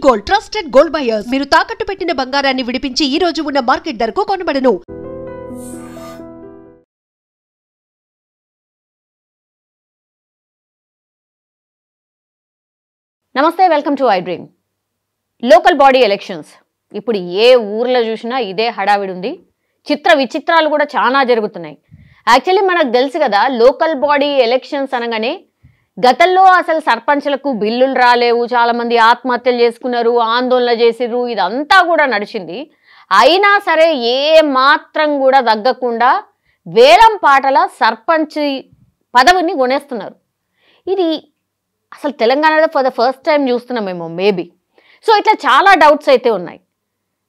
Gold trusted gold buyers మీరు తాకట్టు పెట్టిన బంగారాన్ని విడిపించి ఈ రోజు ఉన్న మార్కెట్ ధరకు కొనబడను. నమస్తే, welcome to I dream. Local body elections ఇప్పుడు ఏ ఊర్లో చూసినా ఇదే హడావిడి ఉంది. చిత్ర విచిత్రాలు కూడా చాలా జరుగుతున్నాయి. యాక్చువల్లీ మనకు తెలుసు కదా, లోకల్ బాడీ ఎలక్షన్స్ అనగానే గతంలో అసలు సర్పంచ్లకు బిల్లులు రాలేవు, చాలామంది ఆత్మహత్యలు చేసుకున్నారు, ఆందోళన చేసిర్రు, ఇదంతా కూడా నడిచింది. అయినా సరే ఏ మాత్రం కూడా తగ్గకుండా వేలం పాటల సర్పంచ్ పదవిని కొనేస్తున్నారు. ఇది అసలు తెలంగాణలో ఫర్ ద ఫస్ట్ టైం చూస్తున్నామేమో మేబీ. సో ఇట్లా చాలా డౌట్స్ అయితే ఉన్నాయి.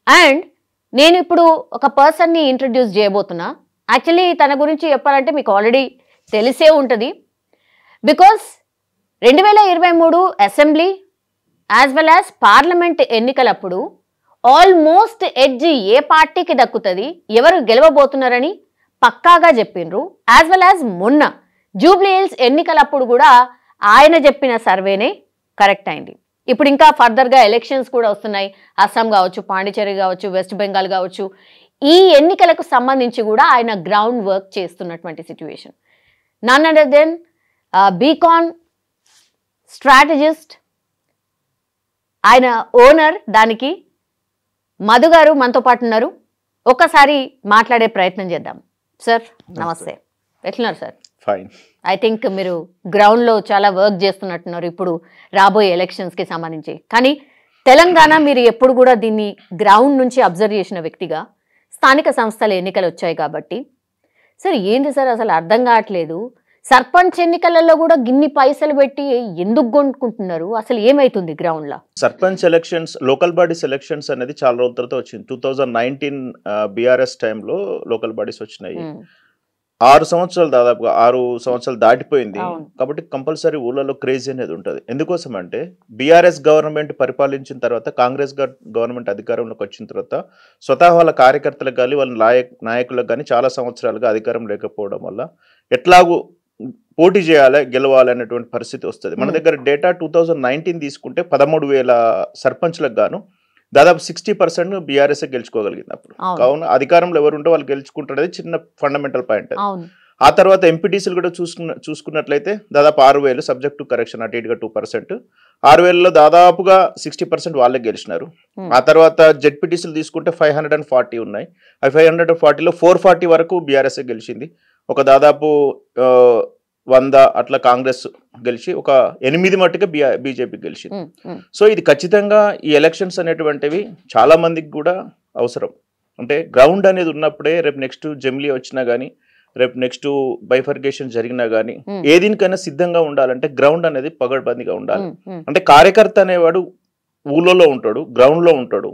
అండ్ నేను ఇప్పుడు ఒక పర్సన్ని ఇంట్రడ్యూస్ చేయబోతున్నా. యాక్చువల్లీ తన గురించి చెప్పాలంటే మీకు ఆల్రెడీ తెలిసే ఉంటుంది. Because 2023 assembly as well as parliament ఎన్నికలప్పుడు ఆల్మోస్ట్ ఎడ్జి ఏ పార్టీకి దక్కుతుంది, ఎవరు గెలవబోతున్నారని పక్కాగా చెప్పిండ్రు. యాజ్ వెల్ యాజ్ మొన్న జూబ్లీ హిల్స్ ఎన్నికలప్పుడు కూడా ఆయన చెప్పిన సర్వేనే కరెక్ట్ అయింది. ఇప్పుడు ఇంకా ఫర్దర్గా ఎలక్షన్స్ కూడా వస్తున్నాయి. అస్సాం కావచ్చు, పాండిచేరి కావచ్చు, వెస్ట్ బెంగాల్ కావచ్చు. ఈ ఎన్నికలకు సంబంధించి కూడా ఆయన గ్రౌండ్ వర్క్ చేస్తున్నటువంటి situation. None other than beacon strategist, ఆయన ఓనర్ దానికి మధు గారు మనతో పాటు ఉన్నారు. ఒక్కసారి మాట్లాడే ప్రయత్నం చేద్దాం. సార్ నమస్తే, ఎట్లున్నారు సార్? ఫైన్. ఐ థింక్ మీరు గ్రౌండ్లో చాలా వర్క్ చేస్తున్నట్టున్నారు ఇప్పుడు రాబోయే ఎలక్షన్స్కి సంబంధించి. కానీ తెలంగాణ మీరు ఎప్పుడు కూడా దీన్ని గ్రౌండ్ నుంచి అబ్జర్వ్ చేసిన వ్యక్తిగా, స్థానిక సంస్థల ఎన్నికలు వచ్చాయి కాబట్టి సార్ ఏంటి సార్ అసలు అర్థం కావట్లేదు. సర్పంచ్ ఎన్నికలలో కూడా గిన్ని పైసలు పెట్టి ఎందుకు కొనుక్కుంటున్నారు? అసలు ఏమైతుంది గ్రౌండ్లో? Sarpanch elections, local bodies elections అనేది చాలా రోజుల తర్వాత వచ్చింది. 2019 బీఆర్ఎస్ టైంలో లోకల్ బాడీస్ వచ్చినాయి. 6 సంవత్సరాలు, దాదాపుగా 6 సంవత్సరాలు దాటిపోయింది. కాబట్టి కంపల్సరీ ఊళ్ళలో క్రేజ్ అనేది ఉంటుంది. ఎందుకోసం అంటే బీఆర్ఎస్ గవర్నమెంట్ పరిపాలించిన తర్వాత, కాంగ్రెస్ గవర్నమెంట్ అధికారంలోకి వచ్చిన తర్వాత స్వతహా వాళ్ళ కార్యకర్తలకు కానీ వాళ్ళ నాయకులకు కానీ చాలా సంవత్సరాలుగా అధికారం లేకపోవడం వల్ల ఎట్లాగూ పోటీ చేయాలి, గెలవాలి అనేటువంటి పరిస్థితి వస్తుంది. మన దగ్గర డేటా 2019 తీసుకుంటే 13,000 సర్పంచ్లకు గాను దాదాపు 60% బీఆర్ఎస్ గెలుచుకోగలిగింది. అప్పుడు కావున అధికారంలో ఎవరు ఉంటే వాళ్ళు గెలుచుకుంటారనేది చిన్న ఫండమెంటల్ పాయింట్. ఆ తర్వాత ఎంపీటీసీలు కూడా చూసుకున్నట్లయితే దాదాపు 6,000, సబ్జెక్ట్ టు కరెక్షన్ అటు ఇటుగా 2%. 6,000లో దాదాపుగా 60% వాళ్ళే గెలిచినారు. ఆ తర్వాత జెడ్పీటీసీలు తీసుకుంటే 540 ఉన్నాయి. ఆ 540లో 440 వరకు బీఆర్ఎస్ గెలిచింది. ఒక దాదాపు 100 అట్లా కాంగ్రెస్ గెలిచి ఒక 8 మట్టుగా బీజేపీ గెలిచింది. సో ఇది ఖచ్చితంగా ఈ ఎలక్షన్స్ అనేటువంటివి చాలా మందికి కూడా అవసరం. అంటే గ్రౌండ్ అనేది ఉన్నప్పుడే రేపు నెక్స్ట్ జమిలీ వచ్చినా కానీ, రేపు నెక్స్ట్ బైఫర్గేషన్ జరిగినా కానీ ఏ దీనికైనా సిద్ధంగా ఉండాలంటే గ్రౌండ్ అనేది పగడ్బందీగా ఉండాలి. అంటే కార్యకర్త అనేవాడు ఊళ్ళో ఉంటాడు, గ్రౌండ్లో ఉంటాడు.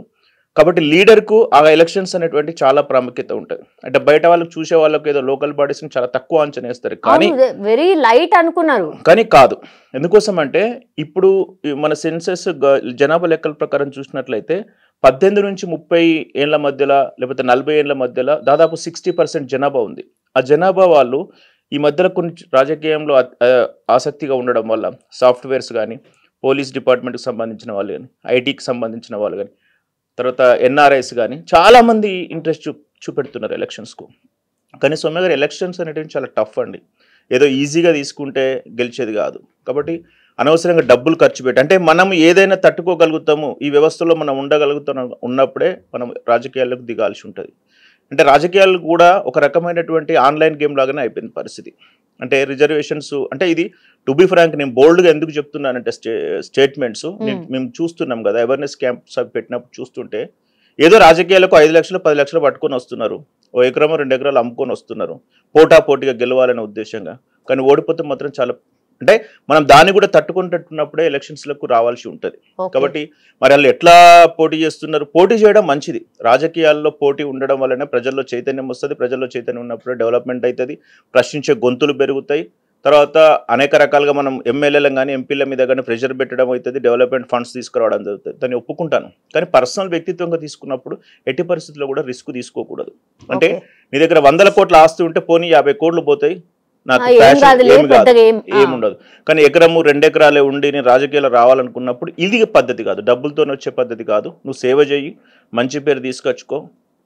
కాబట్టి లీడర్కు ఆ ఎలక్షన్స్ అనేటువంటి చాలా ప్రాముఖ్యత ఉంటుంది. అంటే బయట వాళ్ళకి చూసే వాళ్ళకి ఏదో లోకల్ బాడీస్ చాలా తక్కువ అంచనా వేస్తారు, కానీ వెరీ లైట్ అనుకున్నారు. కానీ కాదు. ఎందుకోసం అంటే ఇప్పుడు మన సెన్సెస్ జనాభా లెక్కల ప్రకారం చూసినట్లయితే 18 నుంచి 30 ఏళ్ల మధ్యలో లేకపోతే 40 ఏళ్ల మధ్యలో దాదాపు 60% జనాభా ఉంది. ఆ జనాభా వాళ్ళు ఈ మధ్యలో కొన్ని రాజకీయంలో ఆసక్తిగా ఉండడం వల్ల సాఫ్ట్వేర్స్ కానీ, పోలీస్ డిపార్ట్మెంట్కి సంబంధించిన వాళ్ళు కానీ, ఐటీకి సంబంధించిన వాళ్ళు కానీ, తర్వాత ఎన్ఆర్ఐస్ కానీ చాలామంది ఇంట్రెస్ట్ చూపెడుతున్నారు ఎలక్షన్స్కు. కానీ సౌమ్య గారు, ఎలక్షన్స్ అనేటివి చాలా టఫ్ అండి. ఏదో ఈజీగా తీసుకుంటే గెలిచేది కాదు. కాబట్టి అనవసరంగా డబ్బులు ఖర్చు పెట్టి, అంటే మనం ఏదైనా తట్టుకోగలుగుతాము, ఈ వ్యవస్థలో మనం ఉండగలుగుతాం ఉన్నప్పుడే మనం రాజకీయాలకు దిగాల్సి ఉంటుంది. అంటే రాజకీయాలు కూడా ఒక రకమైనటువంటి ఆన్లైన్ గేమ్ లాగానే అయిపోయింది పరిస్థితి. అంటే రిజర్వేషన్స్, అంటే ఇది టు బి ఫ్రాంక్ నేను బోల్డ్గా ఎందుకు చెప్తున్నానంటే స్టేట్మెంట్స్ మేము చూస్తున్నాం కదా, అవేర్నెస్ క్యాంప్స్ అవి పెట్టినప్పుడు చూస్తుంటే ఏదో రాజకీయాలకు 5 లక్షలు 10 లక్షలు పట్టుకొని వస్తున్నారు, 1 ఎకరమో 2 ఎకరాలు అమ్ముకొని వస్తున్నారు పోటాపోటీగా గెలవాలనే ఉద్దేశంగా. కానీ ఓడిపోతే మాత్రం చాలా, అంటే మనం దాన్ని కూడా తట్టుకునేటట్టున్నప్పుడే ఎలక్షన్స్లకు రావాల్సి ఉంటుంది. కాబట్టి మరి వాళ్ళు ఎట్లా పోటీ చేస్తున్నారు? పోటీ చేయడం మంచిది. రాజకీయాల్లో పోటీ ఉండడం వల్లనే ప్రజల్లో చైతన్యం వస్తుంది. ప్రజల్లో చైతన్యం ఉన్నప్పుడే డెవలప్మెంట్ అవుతుంది, ప్రశ్నించే గొంతులు పెరుగుతాయి. తర్వాత అనేక రకాలుగా మనం ఎమ్మెల్యేలను కానీ ఎంపీల మీద కానీ ప్రెషర్ పెట్టడం అవుతుంది, డెవలప్మెంట్ ఫండ్స్ తీసుకురావడం జరుగుతుంది. దాన్ని ఒప్పుకుంటాను. కానీ పర్సనల్ వ్యక్తిత్వంగా తీసుకున్నప్పుడు ఎట్టి పరిస్థితుల్లో కూడా రిస్క్ తీసుకోకూడదు. అంటే నీ దగ్గర 100 కోట్ల ఆస్తి ఉంటే పోనీ 50 కోట్లు పోతాయి, నాకు ఏం ఫ్యాషన్ కాదులే, ఏమి కాదు, పెద్దగా ఏముండదు. కానీ ఎకరము 2 ఎకరాలే ఉండి నేను రాజకీయాలు రావాలనుకున్నప్పుడు ఇది పద్ధతి కాదు, డబ్బులతో వచ్చే పద్ధతి కాదు. నువ్వు సేవ చేయి, మంచి పేరు తీసుకొచ్చుకో,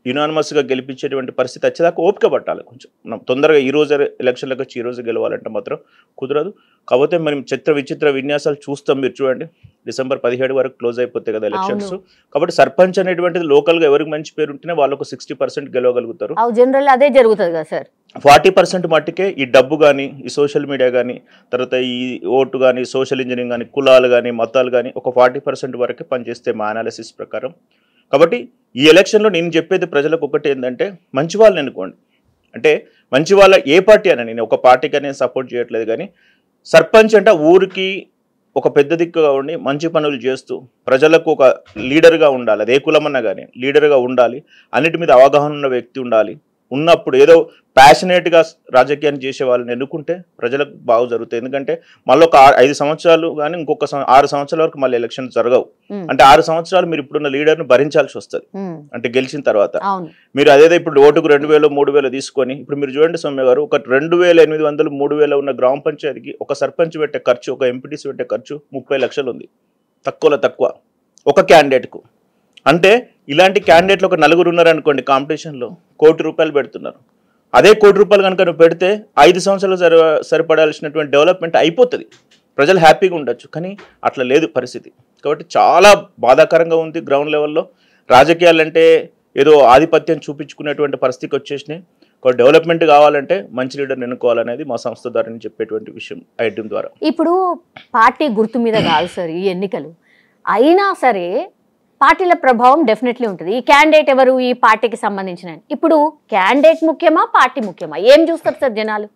యునానిమస్గా గెలిపించేటువంటి పరిస్థితి వచ్చేదాకా ఓపిక పట్టాలి. కొంచెం తొందరగా ఈ రోజు ఎలక్షన్లకు వచ్చి ఈ రోజు గెలవాలంటే మాత్రం కుదరదు. కాకపోతే మనం చిత్ర విచిత్ర విన్యాసాలు చూస్తాం. మీరు చూడండి, December 17 వరకు క్లోజ్ అయిపోతాయి కదా ఎలక్షన్స్. కాబట్టి సర్పంచ్ అనేటువంటిది లోకల్గా ఎవరికి మంచి పేరు ఉంటేనే వాళ్ళకు 60% గెలవగలుగుతారు. జనరల్ అదే జరుగుతుంది కదా సార్. 40% మట్టికే ఈ డబ్బు కానీ, ఈ సోషల్ మీడియా కానీ, తర్వాత ఈ ఓటు కానీ, సోషల్ ఇంజనీరింగ్ కానీ, కులాలు కానీ, మతాలు కానీ ఒక 40% వరకే పనిచేస్తే మా అనాలిసిస్ ప్రకారం. కాబట్టి ఈ ఎలక్షన్లో నేను చెప్పేది ప్రజలకు ఒకటి ఏంటంటే, మంచి వాళ్ళని ఎన్నుకోండి. అంటే మంచి వాళ్ళ ఏ పార్టీ అయినా, నేను ఒక పార్టీకి నేను సపోర్ట్ చేయట్లేదు, కానీ సర్పంచ్ అంటే ఊరికి ఒక పెద్ద దిక్కుగా ఉండి మంచి పనులు చేస్తూ ప్రజలకు ఒక లీడర్గా ఉండాలి. అదే కులమన్నా కానీ లీడర్గా ఉండాలి. అన్నిటి మీద అవగాహన ఉన్న వ్యక్తి ఉండాలి. ఉన్నప్పుడు ఏదో ప్యాషనేట్గా రాజకీయాన్ని చేసే వాళ్ళని ఎన్నుకుంటే ప్రజలకు బాగా జరుగుతాయి. ఎందుకంటే మళ్ళీ ఒక 5 సంవత్సరాలు కానీ ఇంకొక 6 సంవత్సరాల వరకు మళ్ళీ ఎలక్షన్ జరగవు. అంటే 6 సంవత్సరాలు మీరు ఇప్పుడున్న లీడర్ను భరించాల్సి వస్తుంది. అంటే గెలిచిన తర్వాత మీరు అదేదో ఇప్పుడు ఓటుకు 2000 3000 తీసుకొని, ఇప్పుడు మీరు చూడండి సౌమ్య గారు, ఒక 2800 3000 ఉన్న గ్రామ పంచాయతీకి ఒక సర్పంచ్ పెట్టే ఖర్చు, ఒక ఎంపీటీసీ పెట్టే ఖర్చు 30 లక్షలు ఉంది. తక్కువలో తక్కువ ఒక క్యాండిడేట్కు. అంటే ఇలాంటి క్యాండిడేట్లు ఒక 4 ఉన్నారనుకోండి, కాంపిటీషన్లో ₹1,00,00,000 పెడుతున్నారు. అదే ₹1,00,00,000 కనుక నువ్వు పెడితే 5 సంవత్సరాలు సరిపడాల్సినటువంటి డెవలప్మెంట్ అయిపోతుంది. ప్రజలు హ్యాపీగా ఉండొచ్చు. కానీ అట్లా లేదు పరిస్థితి. కాబట్టి చాలా బాధాకరంగా ఉంది గ్రౌండ్ లెవెల్లో. రాజకీయాలు అంటే ఏదో ఆధిపత్యం చూపించుకునేటువంటి పరిస్థితికి వచ్చేసినాయి. డెవలప్మెంట్ కావాలంటే మంచి లీడర్ని ఎన్నుకోవాలనేది మా సంస్థ ద్వారా నేను చెప్పేటువంటి విషయం ఐడ్రీమ్ ద్వారా. ఇప్పుడు పార్టీ గుర్తు మీద కాదు సార్ ఈ ఎన్నికలు, అయినా సరే పార్టీల ప్రభావం డెఫినెట్లీ ఉంటుంది. ఈ క్యాండిడేట్ ఎవరు, ఈ పార్టీకి సంబంధించిన, ఇప్పుడు క్యాండిడేట్ ముఖ్యమా పార్టీ ముఖ్యమా, ఏం చూస్తారు సార్ జనాలు?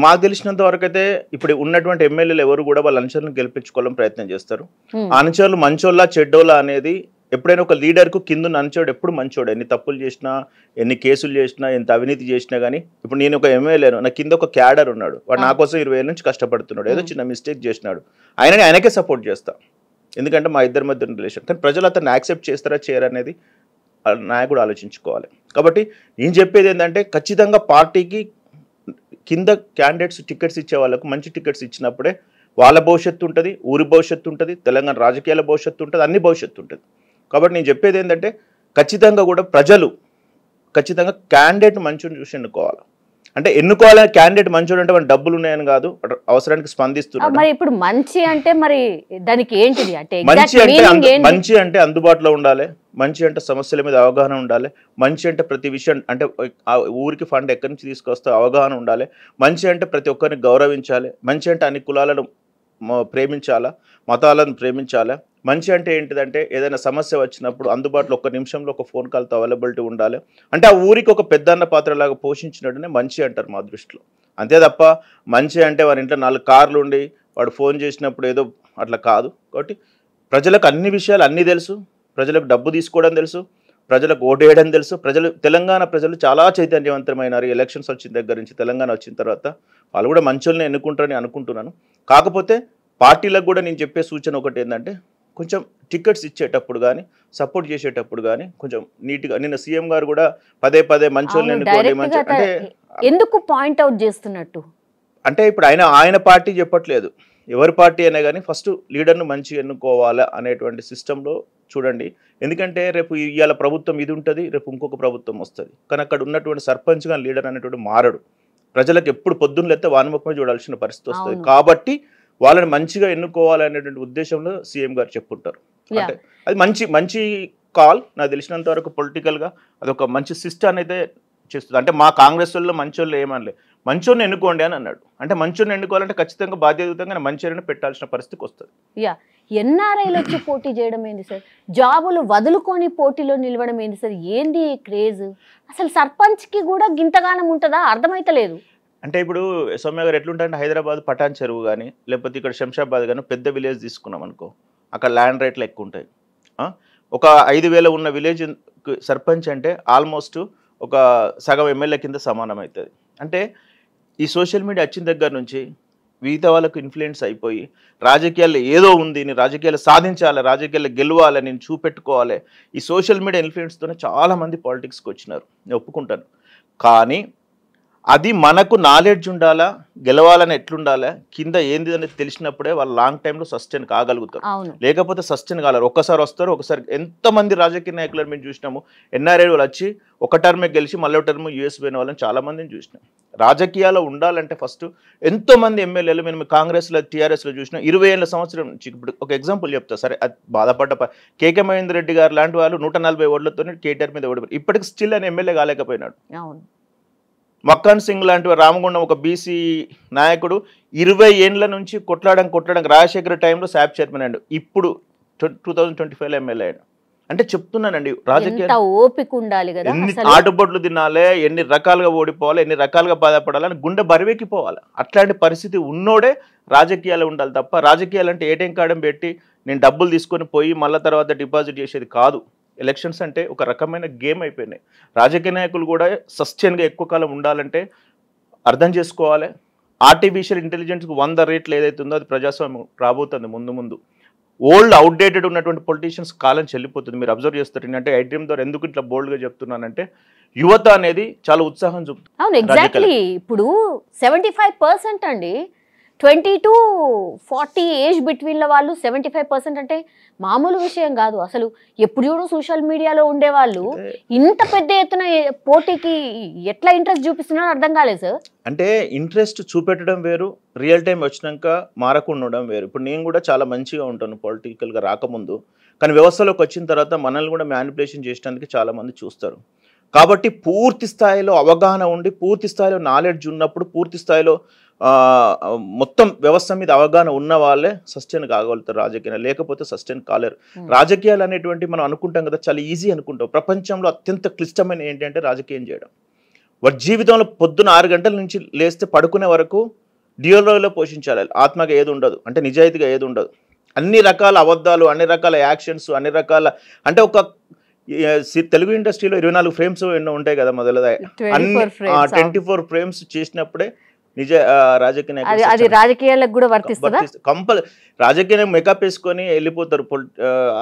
మాకు తెలిసినంత వరకు అయితే ఇప్పుడు ఉన్నటువంటి ఎమ్మెల్యేలు ఎవరు కూడా వాళ్ళ అనుచరులను గెలిపించుకోవాలని ప్రయత్నం చేస్తారు. అనుచరులు మంచోళ్ళ చెడ్డోళ్ళ అనేది ఎప్పుడైనా ఒక లీడర్కు కింద అనుచరుడు ఎప్పుడు మంచోడు. ఎన్ని తప్పులు చేసినా, ఎన్ని కేసులు చేసినా, ఎంత అవినీతి చేసినా కానీ, ఇప్పుడు నేను ఒక ఎమ్మెల్యేను, నా కింద ఒక క్యాడర్ ఉన్నాడు, వాడు నా కోసం 20 ఏళ్ళ నుంచి కష్టపడుతున్నాడు, ఏదో చిన్న మిస్టేక్ చేసినాడు, ఆయనకే సపోర్ట్ చేస్తా. ఎందుకంటే మా ఇద్దరి మధ్య రిలేషన్. కానీ ప్రజలు అతన్ని యాక్సెప్ట్ చేస్తారా చేయరనేది నాయకుడు ఆలోచించుకోవాలి. కాబట్టి నేను చెప్పేది ఏంటంటే, ఖచ్చితంగా పార్టీకి కింద క్యాండిడేట్స్ టికెట్స్ ఇచ్చే వాళ్ళకు మంచి టికెట్స్ ఇచ్చినప్పుడే వాళ్ళ భవిష్యత్తు ఉంటుంది, ఊరి భవిష్యత్తు ఉంటుంది, తెలంగాణ రాజకీయాల భవిష్యత్తు ఉంటుంది, అన్ని భవిష్యత్తు ఉంటుంది. కాబట్టి నేను చెప్పేది ఏంటంటే, ఖచ్చితంగా కూడా ప్రజలు ఖచ్చితంగా క్యాండిడేట్ మంచిని చూసి ఎన్నుకోవాలి. అంటే ఎన్నుకోవాలి క్యాండిడేట్ మంచోడు అంటే డబ్బులు ఉన్నాయని కాదు, అవసరానికి స్పందిస్తున్నాడు. మరి ఇప్పుడు మంచి అంటే మరి దానికి ఏంటిది అంటే, మంచి అంటే అందుబాటులో ఉండాలి, మంచి అంటే సమస్యల మీద అవగాహన ఉండాలి, మంచి అంటే ప్రతి విషయం అంటే ఆ ఊరికి ఫండ్ ఎక్కడి నుంచి తీసుకొస్తే అవగాహన ఉండాలి, మంచి అంటే ప్రతి ఒక్కరిని గౌరవించాలి, మంచి అంటే అన్ని కులాలను ప్రేమించాలా, మతాలను ప్రేమించాలా, మంచి అంటే ఏంటిదంటే ఏదైనా సమస్య వచ్చినప్పుడు అందుబాటులో 1 నిమిషంలో ఒక ఫోన్ కాల్తో అవైలబిలిటీ ఉండాలి. అంటే ఆ ఊరికి ఒక పెద్దన్న పాత్రలాగా పోషించినట్టునే మంచి అంటారు మా దృష్టిలో. అంతే తప్ప మంచి అంటే వారి ఇంట్లో 4 కార్లు ఉండి వాడు ఫోన్ చేసినప్పుడు ఏదో అట్లా కాదు. కాబట్టి ప్రజలకు అన్ని విషయాలు అన్నీ తెలుసు, ప్రజలకు డబ్బు తీసుకోవడం తెలుసు, ప్రజలకు ఓటు వేయడం తెలుసు. తెలంగాణ ప్రజలు చాలా చైతన్యవంతమైనారు. ఎలక్షన్స్ వచ్చిన దగ్గర నుంచి తెలంగాణ వచ్చిన తర్వాత వాళ్ళు కూడా మంచోళ్ళని ఎన్నుకుంటారని అనుకుంటున్నాను. కాకపోతే పార్టీలకు కూడా నేను చెప్పే సూచన ఒకటి ఏంటంటే, కొంచెం టికెట్స్ ఇచ్చేటప్పుడు కానీ సపోర్ట్ చేసేటప్పుడు కానీ కొంచెం నీట్గా, నిన్న సీఎం గారు కూడా పదే మంచోళ్ళని ఎన్నుకోండి, మంచి అంటే ఎందుకు పాయింట్ అవుట్ చేస్తున్నట్టు అంటే ఇప్పుడు ఆయన పార్టీ చెప్పట్లేదు, ఎవరి పార్టీ అయినా కానీ ఫస్ట్ లీడర్ను మంచిగా ఎన్నుకోవాలా అనేటువంటి సిస్టంలో చూడండి. ఎందుకంటే రేపు ఇవాళ ప్రభుత్వం ఇది ఉంటుంది, రేపు ఇంకొక ప్రభుత్వం వస్తుంది, కానీ అక్కడ ఉన్నటువంటి సర్పంచ్ కానీ లీడర్ అనేటువంటి మారడు. ప్రజలకు ఎప్పుడు పొద్దున్న లేస్తే వానముఖమే చూడాల్సిన పరిస్థితి వస్తుంది. కాబట్టి వాళ్ళని మంచిగా ఎన్నుకోవాలనేటువంటి ఉద్దేశంలో సీఎం గారు చెప్పుంటారు. అంటే అది మంచి కాల్. నాకు తెలిసినంత వరకు పొలిటికల్గా అదొక మంచి సిస్టమ్ అయితే చేస్తుంది. అంటే మా కాంగ్రెస్ వాళ్ళు మంచోళ్ళు ఏమనలే, మంచోడిని ఎన్నుకోండి అని అన్నాడు. అంటే మంచోడిని ఎన్నుకోవాలంటే ఖచ్చితంగా బాధ్యతగా మంచిని పెట్టాల్సిన పరిస్థితికి వస్తుంది. ఎన్ఆర్ఐలు వచ్చి పోటీ చేయడం ఏంది సార్, జాబులు వదులుకొని పోటీలో నిలవడం ఏంది సార్, ఏంది క్రేజ్ అసలు? సర్పంచ్కి కూడా గింతగానం ఉంటుందా, అర్థమైతలేదు. అంటే ఇప్పుడు సౌమ్య గారు ఎట్లుంటాయంటే, హైదరాబాద్ పటాన్ చెరువు కానీ లేకపోతే ఇక్కడ శంషాబాద్ కానీ పెద్ద విలేజ్ తీసుకున్నాం అనుకో, అక్కడ ల్యాండ్ రేట్లు ఎక్కువ ఉంటాయి. ఒక 5,000 ఉన్న విలేజ్ సర్పంచ్ అంటే ఆల్మోస్ట్ ఒక సగం ఎమ్మెల్యే కింద సమానం అవుతుంది. అంటే ఈ సోషల్ మీడియా వచ్చిన దగ్గర నుంచి మిగతా వాళ్ళకు ఇన్ఫ్లుయెన్స్ అయిపోయి రాజకీయాల్లో ఏదో ఉంది, నేను రాజకీయాలు సాధించాలి, రాజకీయాల్లో గెలవాలి, నేను చూపెట్టుకోవాలి, ఈ సోషల్ మీడియా ఇన్ఫ్లుయెన్స్తోనే చాలామంది పాలిటిక్స్కి వచ్చినారు, నేను ఒప్పుకుంటాను. కానీ అది మనకు నాలెడ్జ్ ఉండాలా, గెలవాలని ఎట్లుండాలా, కింద ఏంది అనేది తెలిసినప్పుడే వాళ్ళు లాంగ్ టైంలో సస్టైన్ కాగలుగుతారు. లేకపోతే సస్టైన్ కాలేరు. ఒక్కసారి వస్తారు, ఒకసారి ఎంతమంది రాజకీయ నాయకులను మేము చూసినాము. ఎన్ఆర్ఐ వాళ్ళు వచ్చి ఒక టర్మే గెలిచి మళ్ళీ టర్మ్ యూఎస్ పోయిన వాళ్ళని చాలా మందిని చూసినాం. రాజకీయాల్లో ఉండాలంటే ఫస్ట్ ఎంతో మంది ఎమ్మెల్యేలు మేము కాంగ్రెస్లో టీఆర్ఎస్లో చూసినాం. 20 ఏళ్ళ సంవత్సరం నుంచి. ఇప్పుడు ఒక ఎగ్జాంపుల్ చెప్తా సరే, అది బాధపడ్డ కేకే మహేందర్ రెడ్డి గారు లాంటి వాళ్ళు 140 ఓట్లతో కేటీఆర్ మీద ఓడిపోయారు. ఇప్పటికి స్టిల్ ఆయన ఎమ్మెల్యే కాలేకపోయినాడు. మక్కన్ సింగ్ లాంటి రామగుండం ఒక బీసీ నాయకుడు 20 ఏండ్ల నుంచి కొట్లాడడం రాజశేఖర టైంలో శాప్ చైర్మన్ అయ్యాడు. ఇప్పుడు 2025లో ఎమ్మెల్యే అయ్యాడు. అంటే చెప్తున్నానండి, రాజకీయ ఓపిక ఉండాలి కదా, ఎన్ని ఆటుబొట్లు తినాలి, ఎన్ని రకాలుగా ఓడిపోవాలి, ఎన్ని రకాలుగా బాధపడాలని గుండె బరివెక్కిపోవాలి. అట్లాంటి పరిస్థితి ఉన్నోడే రాజకీయాలు ఉండాలి తప్ప, రాజకీయాలు అంటే ఏటీఎం కార్డు పెట్టి నేను డబ్బులు తీసుకొని పోయి మళ్ళీ తర్వాత డిపాజిట్ చేసేది కాదు. ఎలక్షన్స్ అంటే ఒక రకమైన గేమ్ అయిపోయినాయి. రాజకీయ నాయకులు కూడా సస్టైన్గా ఎక్కువ కాలం ఉండాలంటే అర్థం చేసుకోవాలి. ఆర్టిఫిషియల్ ఇంటెలిజెన్స్కి 100 రేట్లు ఏదైతే ఉందో అది ప్రజాస్వామ్యం రాబోతుంది ముందు. ఓల్డ్ అవుట్డేటెడ్ ఉన్నటువంటి పొలిటీషియన్స్ కాలం చెల్లిపోతుంది. మీరు అబ్జర్వ్ చేస్తారు. అంటే ఐడ్రీమ్ ద్వారా ఎందుకు ఇట్లా బోల్డ్గా చెప్తున్నానంటే యువత అనేది చాలా ఉత్సాహం చూపుతుంది. అవును, ఎగ్జాక్ట్లీ. ఇప్పుడు 75% అండి 20 to 40 ఏజ్ బిట్వీన్ల వాళ్ళు 75% అంటే మామూలు విషయం కాదు. అసలు ఎప్పుడు చూడు సోషల్ మీడియాలో ఉండేవాళ్ళు ఇంత పెద్ద ఎత్తున పోటీకి ఎట్లా ఇంట్రెస్ట్ చూపిస్తున్నారో అర్థం కాలేదు సార్. అంటే ఇంట్రెస్ట్ చూపెట్టడం వేరు, రియల్ టైం వచ్చినాక మారకుండా ఉండడం వేరు. ఇప్పుడు నేను కూడా చాలా మంచిగా ఉంటాను పొలిటికల్గా రాకముందు, కానీ వ్యవస్థలోకి వచ్చిన తర్వాత మనల్ని కూడా మ్యానిపులేషన్ చేయడానికి చాలామంది చూస్తారు. కాబట్టి పూర్తి స్థాయిలో అవగాహన ఉండి, పూర్తి స్థాయిలో నాలెడ్జ్ ఉన్నప్పుడు, పూర్తి స్థాయిలో మొత్తం వ్యవస్థ మీద అవగాహన ఉన్న వాళ్ళే సస్టైన్ కాగలుగుతారు రాజకీయాలు. లేకపోతే సస్టైన్ కాలేరు. రాజకీయాలు అనేటువంటి మనం అనుకుంటాం కదా, చాలా ఈజీ అనుకుంటాం. ప్రపంచంలో అత్యంత క్లిష్టమైన ఏంటంటే రాజకీయం చేయడం. వారి జీవితంలో పొద్దున 6 గంటల నుంచి లేస్తే పడుకునే వరకు డియోలో పోషించాలి. ఆత్మగా ఏది ఉండదు, అంటే నిజాయితీగా ఏది ఉండదు. అన్ని రకాల అబద్ధాలు, అన్ని రకాల యాక్షన్స్, అన్ని రకాల అంటే ఒక తెలుగు ఇండస్ట్రీలో 24 ఫ్రేమ్స్ ఎన్నో ఉంటాయి కదా మొదలదా, అన్ని 24 ఫ్రేమ్స్ చేసినప్పుడే నిజ రాజకీయాలకు కూడా వర్తిస్తుంది. రాజకీయ మేకప్ వేసుకొని వెళ్ళిపోతారు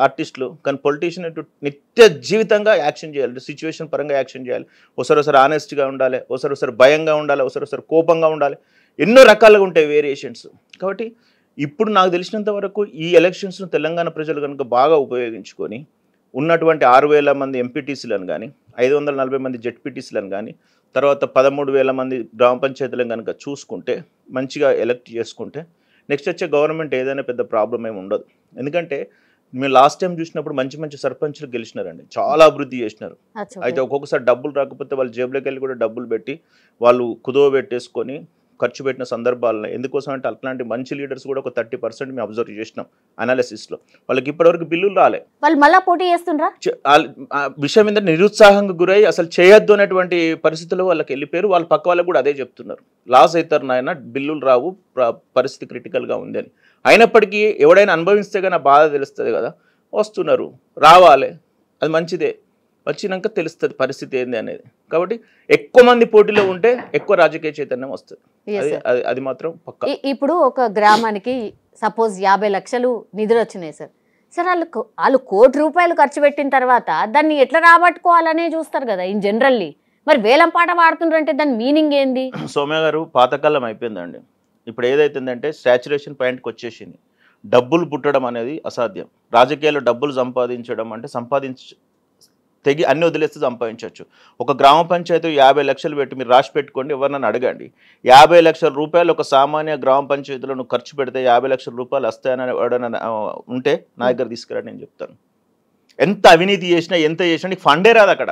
ఆర్టిస్టులు, కానీ పొలిటీషియన్ నిత్య జీవితంగా యాక్షన్ చేయాలి. సిచ్యువేషన్ పరంగా యాక్షన్ చేయాలి. ఒకసారి ఆనెస్ట్గా ఉండాలి, ఒకసారి భయంగా ఉండాలి, ఒకసారి కోపంగా ఉండాలి. ఎన్నో రకాలుగా ఉంటాయి వేరియేషన్స్. కాబట్టి ఇప్పుడు నాకు తెలిసినంత వరకు ఈ ఎలక్షన్స్ను తెలంగాణ ప్రజలు కనుక బాగా ఉపయోగించుకొని ఉన్నటువంటి 6,000 మంది ఎంపీటీసీలను కానీ, 540 మంది జెడ్పీటీసీలను కానీ, తర్వాత 13,000 మంది గ్రామ పంచాయతీలను కనుక చూసుకుంటే, మంచిగా ఎలక్ట్ చేసుకుంటే నెక్స్ట్ వచ్చే గవర్నమెంట్ ఏదైనా పెద్ద ప్రాబ్లం ఏమి ఉండదు. ఎందుకంటే మేము లాస్ట్ టైం చూసినప్పుడు మంచి సర్పంచ్లు గెలిచినారండి, చాలా అభివృద్ధి చేసినారు. అయితే ఒక్కొక్కసారి డబ్బులు రాకపోతే వాళ్ళు జేబులోకి వెళ్ళి కూడా డబ్బులు పెట్టి వాళ్ళు కుదువ పెట్టేసుకొని ఖర్చు పెట్టిన సందర్భాలను. ఎందుకోసం అంటే అట్లాంటి మంచి లీడర్స్ కూడా ఒక 30% మేము అబ్జర్వ్ చేసినాం అనాలిసిస్లో. వాళ్ళకి ఇప్పటివరకు బిల్లులు రాలే, వాళ్ళు మళ్ళీ పోటీ చేస్తుండ్రా. విషయం ఏంటంటే నిరుత్సాహంగా గురై అసలు చేయొద్దు అనేటువంటి పరిస్థితుల్లో వాళ్ళకి వెళ్ళిపోయారు. వాళ్ళ పక్క వాళ్ళకి కూడా అదే చెప్తున్నారు, లాస్ అవుతారు నాయన, బిల్లులు రావు, పరిస్థితి క్రిటికల్గా ఉంది అని. అయినప్పటికీ ఎవడైనా అనుభవిస్తే కానీ బాధ తెలుస్తుంది కదా, వస్తున్నారు, రావాలి, అది మంచిదే. వచ్చినాక తెలుస్తుంది పరిస్థితి ఏంది అనేది. కాబట్టి ఎక్కువ మంది పోటీలో ఉంటే ఎక్కువ రాజకీయ చైతన్యం వస్తుంది. అది మాత్రం పక్కా. ఇప్పుడు ఒక గ్రామానికి సపోజ్ 50 లక్షలు నిధులు వచ్చినాయి సార్. వాళ్ళు 1 కోటి రూపాయలు ఖర్చు పెట్టిన తర్వాత దాన్ని ఎట్లా రాబట్టుకోవాలనే చూస్తారు కదా ఇన్ జనరల్లీ. మరి వేలం పాట వాడుతుండ్రంటే దాని మీనింగ్ ఏంది? సౌమ్య గారు, పాతకాలం అయిపోయిందండి. ఇప్పుడు ఏదైతుందంటే సాచురేషన్ పాయింట్కి వచ్చేసింది. డబ్బులు పుట్టడం అనేది అసాధ్యం. రాజకీయాల్లో డబ్బులు సంపాదించడం అంటే తెగి అన్ని వదిలేస్తే సంపాదించవచ్చు. ఒక గ్రామ పంచాయతీ 50 లక్షలు పెట్టి మీరు రాసి పెట్టుకోండి, ఎవరినైనా అడగండి. 50 లక్షల రూపాయలు ఒక సామాన్య గ్రామ పంచాయతీలో నువ్వు ఖర్చు పెడితే 50 లక్షల రూపాయలు వస్తాయని ఎవడైనా ఉంటే నా దగ్గర తీసుకురాని నేను చెప్తాను. ఎంత అవినీతి చేసినా ఎంత చేసినా నీకు ఫండే రాదు అక్కడ.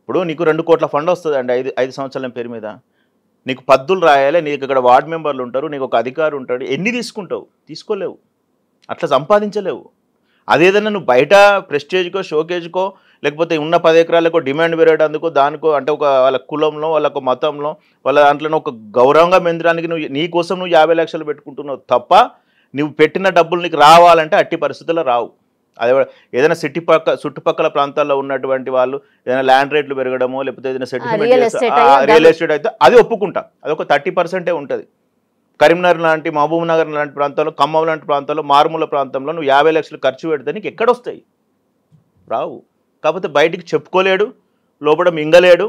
ఇప్పుడు నీకు 2 కోట్ల ఫండ్ వస్తుంది అండి 5 సంవత్సరాల పేరు మీద. నీకు పద్దులు రాయాలి, నీకు ఇక్కడ వార్డు మెంబర్లు ఉంటారు, నీకు ఒక అధికారి ఉంటాడు. ఎన్ని తీసుకుంటావు? తీసుకోలేవు, అట్లా సంపాదించలేవు. అదేదన్నా నువ్వు బయట ప్రెస్టేజ్కో, షోకేజ్కో, లేకపోతే ఉన్న 10 ఎకరాలకో డిమాండ్ పెరగడానికి దానికో, అంటే ఒక వాళ్ళ కులంలో, వాళ్ళకు మతంలో, వాళ్ళ దాంట్లో ఒక గౌరవంగా మెందడానికి నీ కోసం నువ్వు 50 లక్షలు పెట్టుకుంటున్నావు తప్ప, నువ్వు పెట్టిన డబ్బులు నీకు రావాలంటే అట్టి పరిస్థితుల్లో రావు. అదే ఏదైనా చుట్టుపక్కల ప్రాంతాల్లో ఉన్నటువంటి వాళ్ళు ఏదైనా ల్యాండ్ రేట్లు పెరగడమో, లేకపోతే ఏదైనా సెటిల్మెంట్ రియల్ ఎస్టేట్ అయితే అది ఒప్పుకుంటా, అదొక 30% ఉంటుంది. కరీంనగర్ లాంటి, మహబూబ్ నగర్ లాంటి ప్రాంతాల్లో, ఖమ్మం లాంటి ప్రాంతాల్లో, మారుమూల ప్రాంతంలో నువ్వు 50 లక్షలు ఖర్చు పెడితే నీకు ఎక్కడొస్తాయి? రావు. కాకపోతే బయటికి చెప్పుకోలేడు, లోపల మింగలేడు,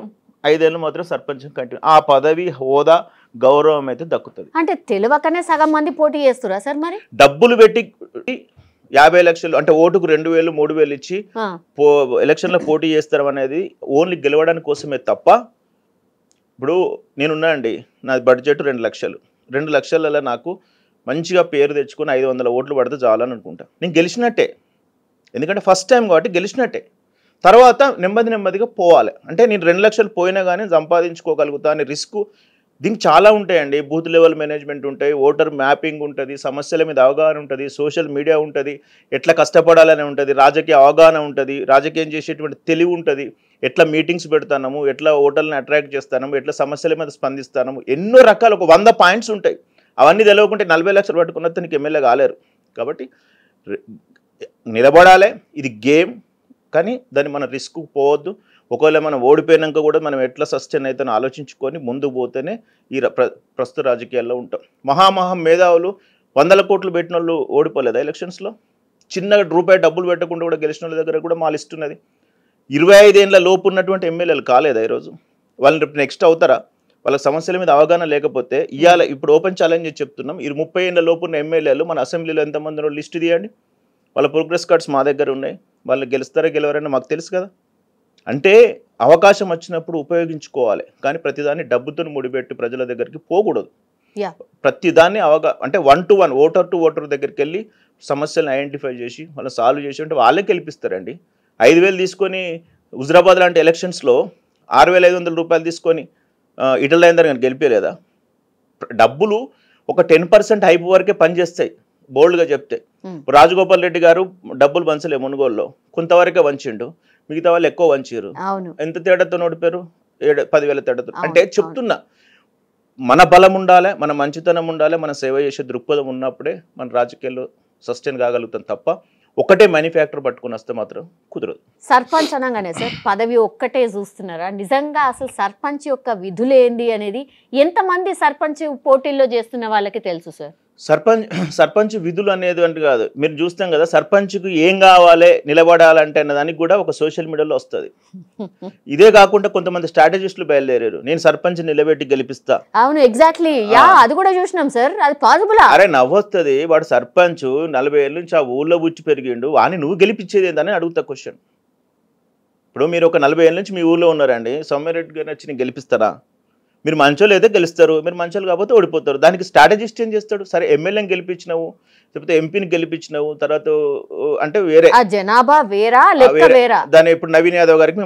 5 ఏళ్ళు మాత్రం సర్పంచ్ కంటిన్యూ, ఆ పదవి హోదా గౌరవం అయితే దక్కుతుంది. అంటే తెలియకనే సగం మంది పోటీ చేస్తురా సార్? మరి డబ్బులు పెట్టి 50 లక్షలు అంటే ఓటుకు 2000 3000 ఇచ్చి ఎలక్షన్లో పోటీ చేస్తారు అనేది ఓన్లీ గెలవడానికి కోసమే తప్ప, ఇప్పుడు నేనున్నా అండి, నా బడ్జెట్ 2 లక్షలు, 2 లక్షలలో నాకు మంచిగా పేరు తెచ్చుకొని 500 ఓట్లు పడితే చాలని అనుకుంటా. నేను గెలిచినట్టే, ఎందుకంటే ఫస్ట్ టైం కాబట్టి గెలిచినట్టే. తర్వాత నెమ్మదిగా పోవాలి. అంటే నేను 2 లక్షలు పోయినా కానీ సంపాదించుకోగలుగుతా అని రిస్క్. దీనికి చాలా ఉంటాయండి, బూత్ లెవెల్ మేనేజ్మెంట్ ఉంటాయి, ఓటర్ మ్యాపింగ్ ఉంటుంది, సమస్యల మీద అవగాహన ఉంటుంది, సోషల్ మీడియా ఉంటుంది, ఎట్లా కష్టపడాలని ఉంటుంది, రాజకీయ అవగాహన ఉంటుంది, రాజకీయం చేసేటువంటి తెలివి ఉంటుంది, ఎట్లా మీటింగ్స్ పెడతాము, ఎట్లా ఓటర్లను అట్రాక్ట్ చేస్తాము, ఎట్లా సమస్యల మీద స్పందిస్తాము, ఎన్నో రకాల ఒక 100 పాయింట్స్ ఉంటాయి. అవన్నీ తెలియకుంటే 40 లక్షలు పట్టుకున్న తనకి ఎమ్మెల్యే కాలేరు. కాబట్టి నిలబడాలి, ఇది గేమ్, కానీ దాన్ని మనం రిస్క్ పోవద్దు. ఒకవేళ మనం ఓడిపోయినాక కూడా మనం ఎట్లా సస్టైన్ అవుతానో ఆలోచించుకొని ముందుకు పోతేనే ఈ ప్రస్తుత రాజకీయాల్లో ఉంటాం. మహా మేధావులు 100 కోట్లు పెట్టిన వాళ్ళు ఓడిపోలేదా ఎలక్షన్స్లో? చిన్నగా రూపాయి డబ్బులు పెట్టకుండా కూడా గెలిచిన వాళ్ళ దగ్గర కూడా మా లిస్ట్ ఉన్నది. 25 ఏళ్ళ లోపు ఉన్నటువంటి ఎమ్మెల్యేలు కాలేదా ఈరోజు? వాళ్ళని రేపు నెక్స్ట్ అవుతారా? వాళ్ళ సమస్యల మీద అవగాహన లేకపోతే ఇవాళ ఇప్పుడు ఓపెన్ ఛాలెంజ్ చెప్తున్నాం, 30 ఏళ్ళ లోపు ఉన్న ఎమ్మెల్యేలు మన అసెంబ్లీలో ఎంతమంది లిస్ట్ తీయండి. వాళ్ళ ప్రోగ్రెస్ కార్డ్స్ మా దగ్గర ఉన్నాయి. వాళ్ళు గెలుస్తారా గెలవరని మాకు తెలుసు కదా. అంటే అవకాశం వచ్చినప్పుడు ఉపయోగించుకోవాలి, కానీ ప్రతిదాన్ని డబ్బుతో ముడిపెట్టి ప్రజల దగ్గరికి పోకూడదు. ప్రతిదాన్ని అంటే 1 to 1 ఓటర్ టు ఓటర్ దగ్గరికి వెళ్ళి సమస్యలను ఐడెంటిఫై చేసి వాళ్ళని సాల్వ్ చేసి అంటే వాళ్ళే గెలిపిస్తారండి. 5,000 తీసుకొని హుజరాబాద్ లాంటి ఎలక్షన్స్లో 6,500 రూపాయలు తీసుకొని ఇటల్ అయిందని కానీ గెలిపేలేదా? డబ్బులు ఒక 10% హైప్ వరకే పనిచేస్తాయి, బోల్డ్గా చెప్తే. రాజగోపాల్ రెడ్డి గారు డబ్బులు పంచలే మునుగోలులో, కొంతవరకే వంచిండు, మిగతా వాళ్ళు ఎక్కువ వంచారు. ఎంత తేడాతో ఓడిపోయారు? 10,000 తేడాతో. అంటే చెప్తున్నా, మన బలం ఉండాలి, మన మంచితనం ఉండాలి, మన సేవ చేసే దృక్పథం ఉన్నప్పుడే మన రాజకీయాల్లో సస్టైన్ కాగలుగుతాం తప్ప ఒకటే మ్యానుఫ్యాక్చర్ పట్టుకుని వస్తే మాత్రం కుదరదు. సర్పంచ్ అనగానే సార్ పదవి ఒక్కటే చూస్తున్నారా? నిజంగా అసలు సర్పంచ్ యొక్క విధులు ఏంది అనేది ఎంతమంది సర్పంచ్ పోటీల్లో చేస్తున్న వాళ్ళకి తెలుసు సార్? సర్పంచ్ విధులు అనేది అంటే కాదు, మీరు చూస్తాం కదా సర్పంచ్కు ఏం కావాలి నిలబడాలంటే అన్న దానికి కూడా ఒక సోషల్ మీడియాలో వస్తుంది. ఇదే కాకుండా కొంతమంది స్ట్రాటజిస్టులు బయలుదేరారు, నేను సర్పంచ్ నిలబెట్టి గెలిపిస్తా. అవును, ఎగ్జాక్ట్లీ, అది కూడా చూసినాం సార్. అది పాసిబుల్? అరే నవ్వొస్తుంది, వాడు సర్పంచ్ 40 ఏళ్ళ నుంచి ఆ ఊళ్ళో పుచ్చి పెరిగిండు, వాని నువ్వు గెలిపించేది ఏందని అడుగుతా క్వశ్చన్. ఇప్పుడు మీరు ఒక 40 ఏళ్ళ నుంచి మీ ఊళ్ళో ఉన్నారండి, సౌమ్యారెడ్డి గారిని వచ్చి నేను గెలిపిస్తారా? మీరు మంచోళ్ళు అయితే గెలుస్తారు, మీరు మంచోళ్ళు కాకపోతే ఓడిపోతారు. దానికి స్ట్రాటజిస్ట్ ఏం చేస్తాడు? సరే ఎమ్మెల్యేని గెలిపించినావు, లేకపోతే ఎంపీని గెలిపించినావు, తర్వాత అంటే వేరే జనాభా వేరా వేరా దాని ఇప్పుడు నవీన్ యాదవ్ గారికి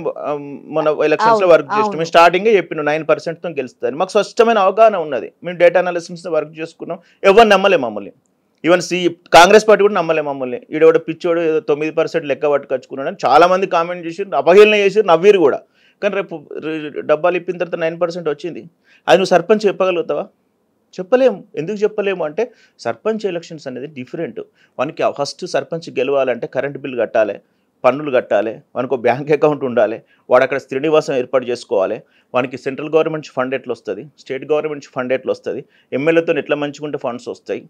మన ఎలక్షన్స్ లో వర్క్ చేస్తాం, మేము స్టార్టింగ్ చెప్పినాం 9%తో గెలుస్తారు. మాకు స్పష్టమైన అవగాహన ఉన్నది, మేము డేటా అనాలిసిస్ వర్క్ చేసుకున్నాం. ఎవరు నమ్మలే మమ్మల్ని, ఈవెన్ కాంగ్రెస్ పార్టీ కూడా నమ్మలే మమ్మల్ని. ఈడోడు పిచ్చోడు 9% లెక్క పట్టుకొచ్చుకున్నాడు అని చాలా మంది కామెంట్ చేసి అపహేళన చేసి నవ్వీరు కూడా. కానీ రేపు డబ్బాలు ఇప్పిన తర్వాత 9% వచ్చింది. అది నువ్వు సర్పంచ్ చెప్పగలుగుతావా? చెప్పలేము. ఎందుకు చెప్పలేము అంటే సర్పంచ్ ఎలక్షన్స్ అనేది డిఫరెంట్. వానికి ఫస్ట్ సర్పంచ్ గెలవాలంటే కరెంట్ బిల్ కట్టాలి, పన్నులు కట్టాలి, వానికి ఒక బ్యాంక్ అకౌంట్ ఉండాలి, వాడు అక్కడ స్థిర నివాసం ఏర్పాటు చేసుకోవాలి, వానికి సెంట్రల్ గవర్నమెంట్ ఫండ్ ఎట్లా వస్తుంది, స్టేట్ గవర్నమెంట్ ఫండ్ ఎట్లా వస్తుంది, ఎమ్మెల్యేతో ఎట్లా మంచుకుంటే ఫండ్స్ వస్తాయి,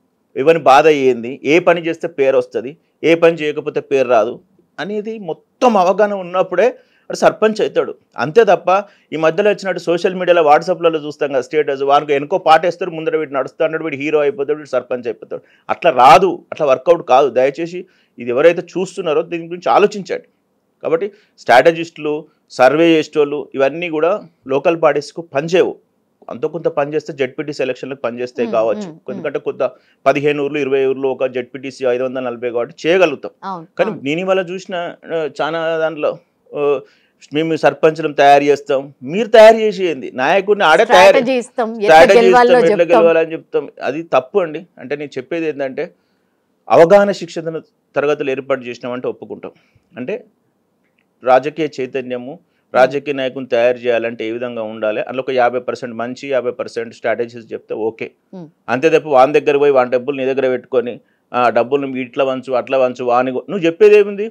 ఇవన్నీ బాధ అయ్యింది, ఏ పని చేస్తే పేరు వస్తుంది, ఏ పని చేయకపోతే పేరు రాదు అనేది మొత్తం అవగాహన ఉన్నప్పుడే సర్పంచ్ అవుతాడు. అంతే తప్ప ఈ మధ్యలో వచ్చినట్టు సోషల్ మీడియాలో వాట్సాప్లలో చూస్తాం కదా స్టేటస్, వానికి ఎనుకో పాట వేస్తారు, ముందర వీడు నడుస్తాడు, వీడు హీరో అయిపోతాడు, వీడు సర్పంచ్ అయిపోతాడు. అట్లా రాదు, అట్లా వర్కౌట్ కాదు. దయచేసి ఇది ఎవరైతే చూస్తున్నారో దీని గురించి ఆలోచించండి. కాబట్టి స్ట్రాటజిస్టులు, సర్వే చేసేటోళ్ళు ఇవన్నీ కూడా లోకల్ బాడీస్కు పనిచేయవు. అంత కొంత పనిచేస్తే జెడ్పీటీసీ ఎలక్షన్లకు పనిచేస్తే కావచ్చు, ఎందుకంటే కొంత 15 ఊర్లు 20 ఊర్లు ఒక జెడ్పీటీసీ 540 కాబట్టి చేయగలుగుతాం. కానీ నేను ఇవాళ చూసిన చాలా దాంట్లో మేము సర్పంచ్లను తయారు చేస్తాం, మీరు తయారు చేసేయండి, నాయకుడిని ఆడే తయారు ఎట్లా గెలవాలని చెప్తాం. అది తప్పు అండి. అంటే నేను చెప్పేది ఏంటంటే అవగాహన శిక్షణ తరగతులు ఏర్పాటు చేసినామంటే ఒప్పుకుంటాం. అంటే రాజకీయ చైతన్యము, రాజకీయ నాయకుని తయారు చేయాలంటే ఏ విధంగా ఉండాలి, అందులో ఒక 50% మంచి 50% స్ట్రాటజీస్ చెప్తే ఓకే. అంతే తప్ప వాని దగ్గర పోయి వాని డబ్బులు నీ దగ్గర పెట్టుకొని డబ్బులు ఇట్లా వంచు అట్లా వంచు వాని నువ్వు చెప్పేది ఏముంది?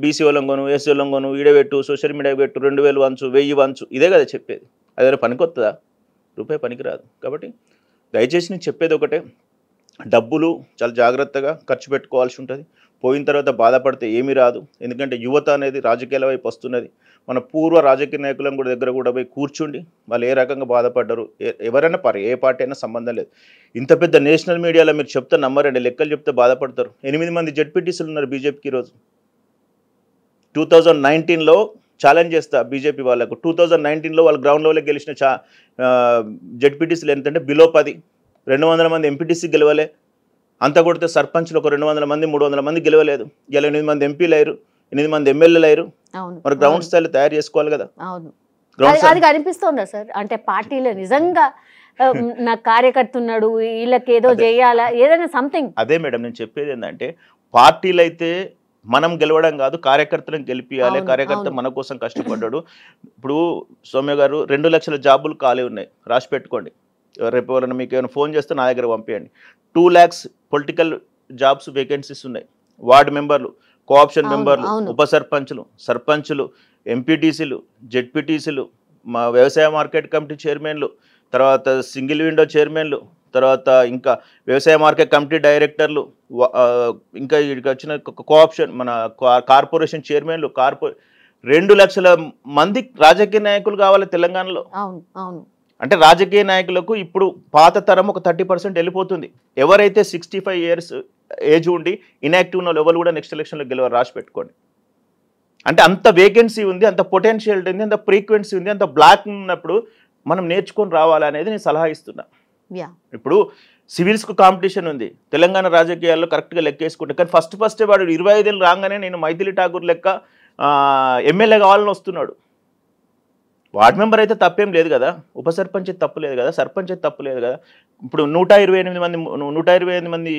బీసీ వాళ్ళం కొను, ఎస్సీ వాళ్ళం కొను, ఈడబెట్టు, సోషల్ మీడియా పెట్టు, 2000 వంచు, 1000 వంచు, ఇదే కదా చెప్పేది. అదే పనికొస్తుందా? రూపాయి పనికిరాదు. కాబట్టి దయచేసి నేను చెప్పేది ఒకటే, డబ్బులు చాలా జాగ్రత్తగా ఖర్చు పెట్టుకోవాల్సి ఉంటుంది. పోయిన తర్వాత బాధపడితే ఏమీ రాదు. ఎందుకంటే యువత అనేది రాజకీయాల వైపు వస్తున్నది. మన పూర్వ రాజకీయ నాయకులను కూడా దగ్గర కూడా పోయి కూర్చుండి వాళ్ళు ఏ రకంగా బాధపడ్డారు, ఎవరైనా ఏ పార్టీ అయినా సంబంధం లేదు. ఇంత పెద్ద నేషనల్ మీడియాలో మీరు చెప్తే నమ్మరండి, లెక్కలు చెప్తే బాధపడతారు. 8 మంది జెడ్పీటీసీలు ఉన్నారు బీజేపీకి ఈరోజు. 2019లో ఛాలెంజ్ చేస్తా బీజేపీ వాళ్ళకు. 2019లో వాళ్ళు గ్రౌండ్ లెవెల్కి గెలిచిన జెడ్పీటీసీలు ఎంతంటే బిలో 10. 200 మంది ఎంపీటీసీ గెలవలే. అంతా కొడితే సర్పంచ్లు ఒక 200 మంది 300 మంది గెలవలేదు. ఇలా 8 మంది ఎంపీలు అయ్యారు, 8 మంది ఎమ్మెల్యేలు అయ్యారు. మరి గ్రౌండ్ స్థాయిలో తయారు చేసుకోవాలి కదా. అది కనిపిస్తుందా సార్? అంటే పార్టీలో నిజంగా నా కార్యకర్త ఉన్నాడు, వీళ్ళకి ఏదో చేయాలా, ఏదైనా సంథింగ్. అదే మేడం నేను చెప్పేది ఏంటంటే, పార్టీలు అయితే మనం గెలవడం కాదు, కార్యకర్తలను గెలిపియాలి. కార్యకర్త మన కోసం కష్టపడ్డాడు. ఇప్పుడు సౌమ్య గారు 2 లక్షల జాబులు ఖాళీ ఉన్నాయి, రాసి పెట్టుకోండి. రేపు ఎవరైనా మీకు ఏమైనా ఫోన్ చేస్తే నా దగ్గర పంపించండి. 2 lakhs పొలిటికల్ జాబ్స్ వేకెన్సీస్ ఉన్నాయి. వార్డు మెంబర్లు, కోఆప్షన్ మెంబర్లు, ఉప సర్పంచ్లు, సర్పంచ్లు, ఎంపీటీసీలు, జెడ్పీటీసీలు, మా వ్యవసాయ మార్కెట్ కమిటీ చైర్మన్లు, తర్వాత సింగిల్ విండో చైర్మన్లు, తర్వాత ఇంకా వ్యవసాయ మార్కెట్ కమిటీ డైరెక్టర్లు, ఇంకా ఇక్కడికి వచ్చిన కోఆప్షన్ మన కార్పొరేషన్ చైర్మన్లు, 2 లక్షల మంది రాజకీయ నాయకులు కావాలి తెలంగాణలో. అంటే రాజకీయ నాయకులకు ఇప్పుడు పాత తరం ఒక 30% వెళ్ళిపోతుంది. ఎవరైతే 65 years ఏజ్ ఉండి ఇన్యాక్టివ్ ఉన్న వాళ్ళు కూడా నెక్స్ట్ ఎలక్షన్లో గెలవరు, రాసి పెట్టుకోండి. అంటే అంత వేకెన్సీ ఉంది, అంత పొటెన్షియల్ ఉంది, అంత ఫ్రీక్వెన్సీ ఉంది, అంత బ్లాక్ ఉన్నప్పుడు మనం నేర్చుకొని రావాలనేది నేను సలహా ఇస్తున్నా. ఇప్పుడు సివిల్స్కు కాంపిటీషన్ ఉంది తెలంగాణ రాజకీయాల్లో కరెక్ట్గా లెక్కేసుకుంటే. కానీ ఫస్ట్ వాడు 25 ఏళ్ళు రాగానే నేను మైథిలి ఠాకూర్ లెక్క ఎమ్మెల్యే కావాలని వస్తున్నాడు. వార్డ్ మెంబర్ అయితే తప్పేం లేదు కదా, ఉప సర్పంచ్ అయితే తప్పు లేదు కదా, సర్పంచ్ అయితే తప్పు లేదు కదా. ఇప్పుడు 128 మంది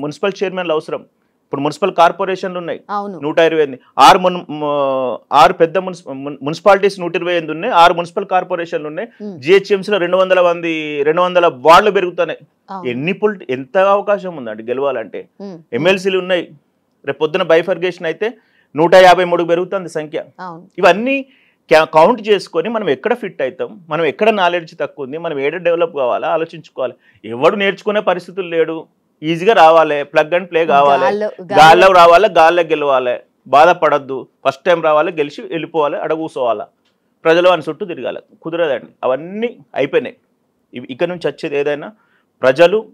మున్సిపల్ చైర్మన్లు అవసరం. ఇప్పుడు మున్సిపల్ కార్పొరేషన్లు ఉన్నాయి 128. 6 పెద్ద మున్సిపాలిటీస్ 128 ఉన్నాయి, 6 మున్సిపల్ కార్పొరేషన్లు ఉన్నాయి. జిహెచ్ఎంసీలో 200 వార్డులు పెరుగుతున్నాయి. ఎంత అవకాశం ఉందండి గెలవాలంటే. ఎమ్మెల్సీలు ఉన్నాయి. రేపు పొద్దున బైఫర్గేషన్ అయితే 153 పెరుగుతుంది సంఖ్య. ఇవన్నీ కౌంట్ చేసుకొని మనం ఎక్కడ ఫిట్ అవుతాం, మనం ఎక్కడ నాలెడ్జ్ తక్కువ ఉంది, మనం ఏడ డెవలప్ కావాలా ఆలోచించుకోవాలి. ఎవడు నేర్చుకునే పరిస్థితులు లేడు, ఈజీగా రావాలి, ప్లగ్ అండ్ ప్లే కావాలి, గాల్లో రావాలి, గాల్లో గెలవాలి, బాధపడద్దు, ఫస్ట్ టైం రావాలి, గెలిచి వెళ్ళిపోవాలి, అడ కూర్చోవాలా, ప్రజలు అని చుట్టూ తిరగాలి. కుదరదండి, అవన్నీ అయిపోయినాయి. ఇక్కడ నుంచి వచ్చేది ఏదైనా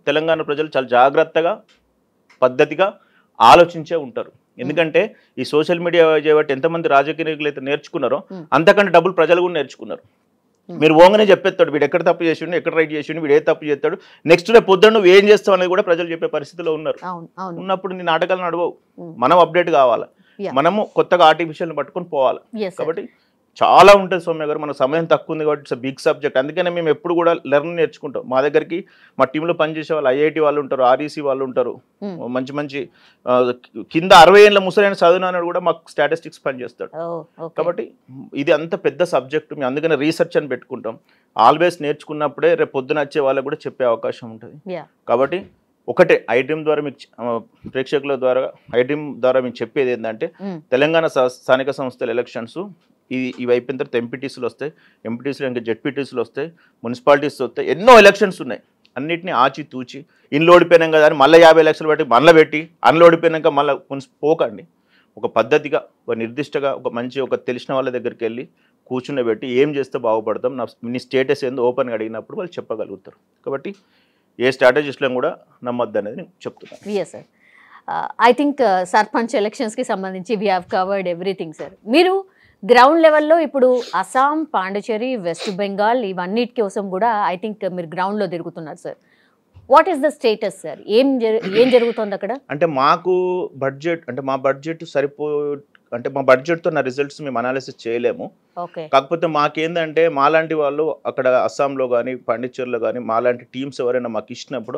తెలంగాణ ప్రజలు చాలా జాగ్రత్తగా పద్ధతిగా ఆలోచించే ఉంటారు. ఎందుకంటే ఈ సోషల్ మీడియా చేయబట్టి ఎంతమంది రాజకీయ నాయకులు అయితే నేర్చుకున్నారో అంతకంటే డబ్బులు ప్రజలు కూడా నేర్చుకున్నారు. మీరు ఓంగానే చెప్పేస్తాడు వీడు ఎక్కడ తప్పు చేసిండు, ఎక్కడ రైట్ చేసిండు, వీడు ఏ తప్పు చేస్తాడు, నెక్స్ట్ డే పొద్దున్న నువ్వు ఏం చేస్తావు అనేది కూడా ప్రజలు చెప్పే పరిస్థితిలో ఉన్నారు. ఉన్నప్పుడు నీ నాటకాలు నడవవు, మనం అప్డేట్ కావాలి, మనము కొత్తగా ఆర్టిఫిషియల్ని పట్టుకొని పోవాలి. కాబట్టి చాలా ఉంటుంది సౌమ్య గారు, మన సమయం తక్కువ ఉంది కాబట్టి ఇట్స్ బిగ్ సబ్జెక్ట్. అందుకనే మేము ఎప్పుడు కూడా లెర్న్ నేర్చుకుంటాం. మా దగ్గరికి మా టీంలో పనిచేసే వాళ్ళు ఐఐటి వాళ్ళు ఉంటారు, ఆర్ఈసీ వాళ్ళు ఉంటారు, మంచి కింద 60 ఏళ్ళ ముసలైన చదువునాడు కూడా మాకు స్టాటిస్టిక్స్ పనిచేస్తాడు. కాబట్టి ఇది అంత పెద్ద సబ్జెక్ట్, మేము అందుకనే రీసెర్చ్ అని పెట్టుకుంటాం. ఆల్వేస్ నేర్చుకున్నప్పుడే రేపు పొద్దున వచ్చే వాళ్ళకు కూడా చెప్పే అవకాశం ఉంటుంది. కాబట్టి ఒకటే ఐడ్రీమ్ ద్వారా మీకు ప్రేక్షకుల ద్వారా మీకు చెప్పేది ఏంటంటే, తెలంగాణ స్థానిక సంస్థల ఎలక్షన్స్ ఇవి అయిపోయిన తర్వాత ఎంపీటీసీలు వస్తాయి, ఎంపీటీసీలు ఇంకా జెడ్పీటీసీలు వస్తాయి, మున్సిపాలిటీస్ వస్తాయి, ఎన్నో ఎలక్షన్స్ ఉన్నాయి. అన్నింటినీ ఆచి తూచి ఇన్లో ఓడిపోయినాం కదా అని మళ్ళీ 50 లక్షలు పెట్టి మళ్ళీ పెట్టి అందులో ఓడిపోయినాక మళ్ళీ పోకండి. ఒక పద్ధతిగా, ఒక నిర్దిష్టగా, ఒక తెలిసిన వాళ్ళ దగ్గరికి వెళ్ళి కూర్చుండబెట్టి ఏం చేస్తే బాగుపడతాం, నీ స్టేటస్ ఏందో ఓపెన్గా అడిగినప్పుడు వాళ్ళు చెప్పగలుగుతారు. కాబట్టి ఏ స్ట్రాటజిస్ట్లను కూడా నమ్మొద్దు అనేది నేను చెప్తున్నాను. ఐ థింక్ సర్పంచ్ ఎలక్షన్స్కి సంబంధించి we have covered everything sir. మీరు గ్రౌండ్ లెవెల్లో ఇప్పుడు అస్సాం, పాండిచేరి, వెస్ట్ బెంగాల్ ఇవన్నిటి కోసం కూడా ఐ థింక్ మీరు గ్రౌండ్లో తిరుగుతున్నారు sir. What is the status sir? ఏం జరుగుతుంది అక్కడ? అంటే మాకు బడ్జెట్, అంటే మా బడ్జెట్ అంటే మా బడ్జెట్తో నా రిజల్ట్స్ మేము అనాలిసిస్ చేయలేము. కాకపోతే మాకేందంటే మాలాంటి వాళ్ళు అక్కడ అస్సాంలో కానీ పాండిచ్చేరిలో కానీ మాలాంటి టీమ్స్ ఎవరైనా మాకు ఇచ్చినప్పుడు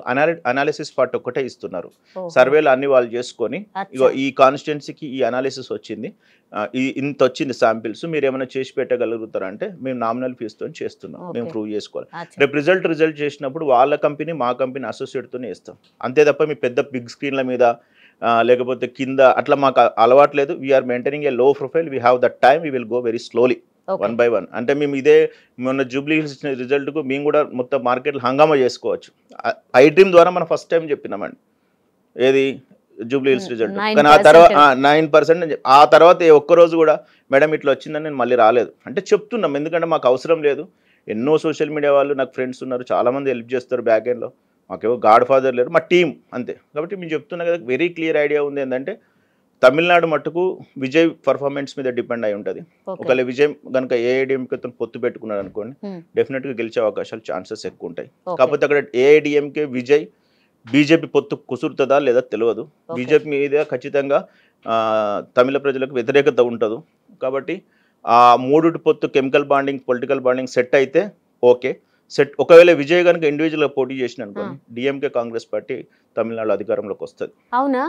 అనాలిసిస్ పార్ట్ ఒక్కటే ఇస్తున్నారు. సర్వేలు అన్ని వాళ్ళు చేసుకొని ఇగో ఈ కాన్స్టిట్యున్సీకి ఈ అనాలిసిస్ వచ్చింది, ఇంత వచ్చింది శాంపిల్స్, మీరు ఏమైనా చేసి పెట్టగలుగుతారంటే మేము నామినల్ ఫీజుతో చేస్తున్నాం, మేము ప్రూవ్ చేసుకోవాలి. రేపు రిజల్ట్ చేసినప్పుడు వాళ్ళ కంపెనీ మా కంపెనీ అసోసియేట్తోనే ఇస్తాం. అంతే తప్ప మీ పెద్ద బిగ్ స్క్రీన్ల మీద లేకపోతే కింద అట్లా మాకు అలవాట్లేదు. వీఆర్ మెయింటైనింగ్ ఏ లో profile, we have that time, we will go very slowly 1 by 1. అంటే మేము ఇదే మొన్న జూబ్లీ హిల్స్ ఇచ్చిన రిజల్ట్కు మేము కూడా మొత్తం మార్కెట్లో హంగామా చేసుకోవచ్చు. ఐడ్రీమ్ ద్వారా మనం ఫస్ట్ టైం చెప్పినామండి, ఏది జూబ్లీ హిల్స్ రిజల్ట్. కానీ ఆ తర్వాత 9% ఆ తర్వాత ఒక్కరోజు కూడా మేడం ఇట్లా వచ్చిందని నేను మళ్ళీ రాలేదు. అంటే చెప్తున్నాం, ఎందుకంటే మాకు అవసరం లేదు. ఎన్నో సోషల్ మీడియా వాళ్ళు నాకు ఫ్రెండ్స్ ఉన్నారు, చాలామంది హెల్ప్ చేస్తారు బ్యాక్ ఎండ్లో. మాకేవో గాడ్ ఫాదర్ లేరు, మా టీం అంతే. కాబట్టి మేము చెప్తున్నా కదా, వెరీ క్లియర్ ఐడియా ఉంది ఏంటంటే తమిళనాడు మట్టుకు విజయ్ పర్ఫార్మెన్స్ మీద డిపెండ్ అయి ఉంటుంది. ఒకవేళ విజయ్ కనుక ఏఐడిఎంకేతో పొత్తు పెట్టుకున్నారు అనుకోండి, డెఫినెట్గా గెలిచే అవకాశాలు ఛాన్సెస్ ఎక్కువ ఉంటాయి. కాకపోతే అక్కడ ఏఐడిఎంకే విజయ్ బీజేపీ పొత్తు కుసురుతుందా లేదా తెలియదు. బీజేపీ మీద ఖచ్చితంగా తమిళ ప్రజలకు వ్యతిరేకత ఉంటుంది. కాబట్టి ఆ మూడుటి పొత్తు chemical bonding, political bonding set అయితే ఓకే. సెట్ ఒకవేళ విజయ్ కనుక ఇండివిజువల్గా పోటీ చేసిన అనుకోండి, డిఎంకే కాంగ్రెస్ పార్టీ తమిళనాడు అధికారంలోకి వస్తుంది. అవునా?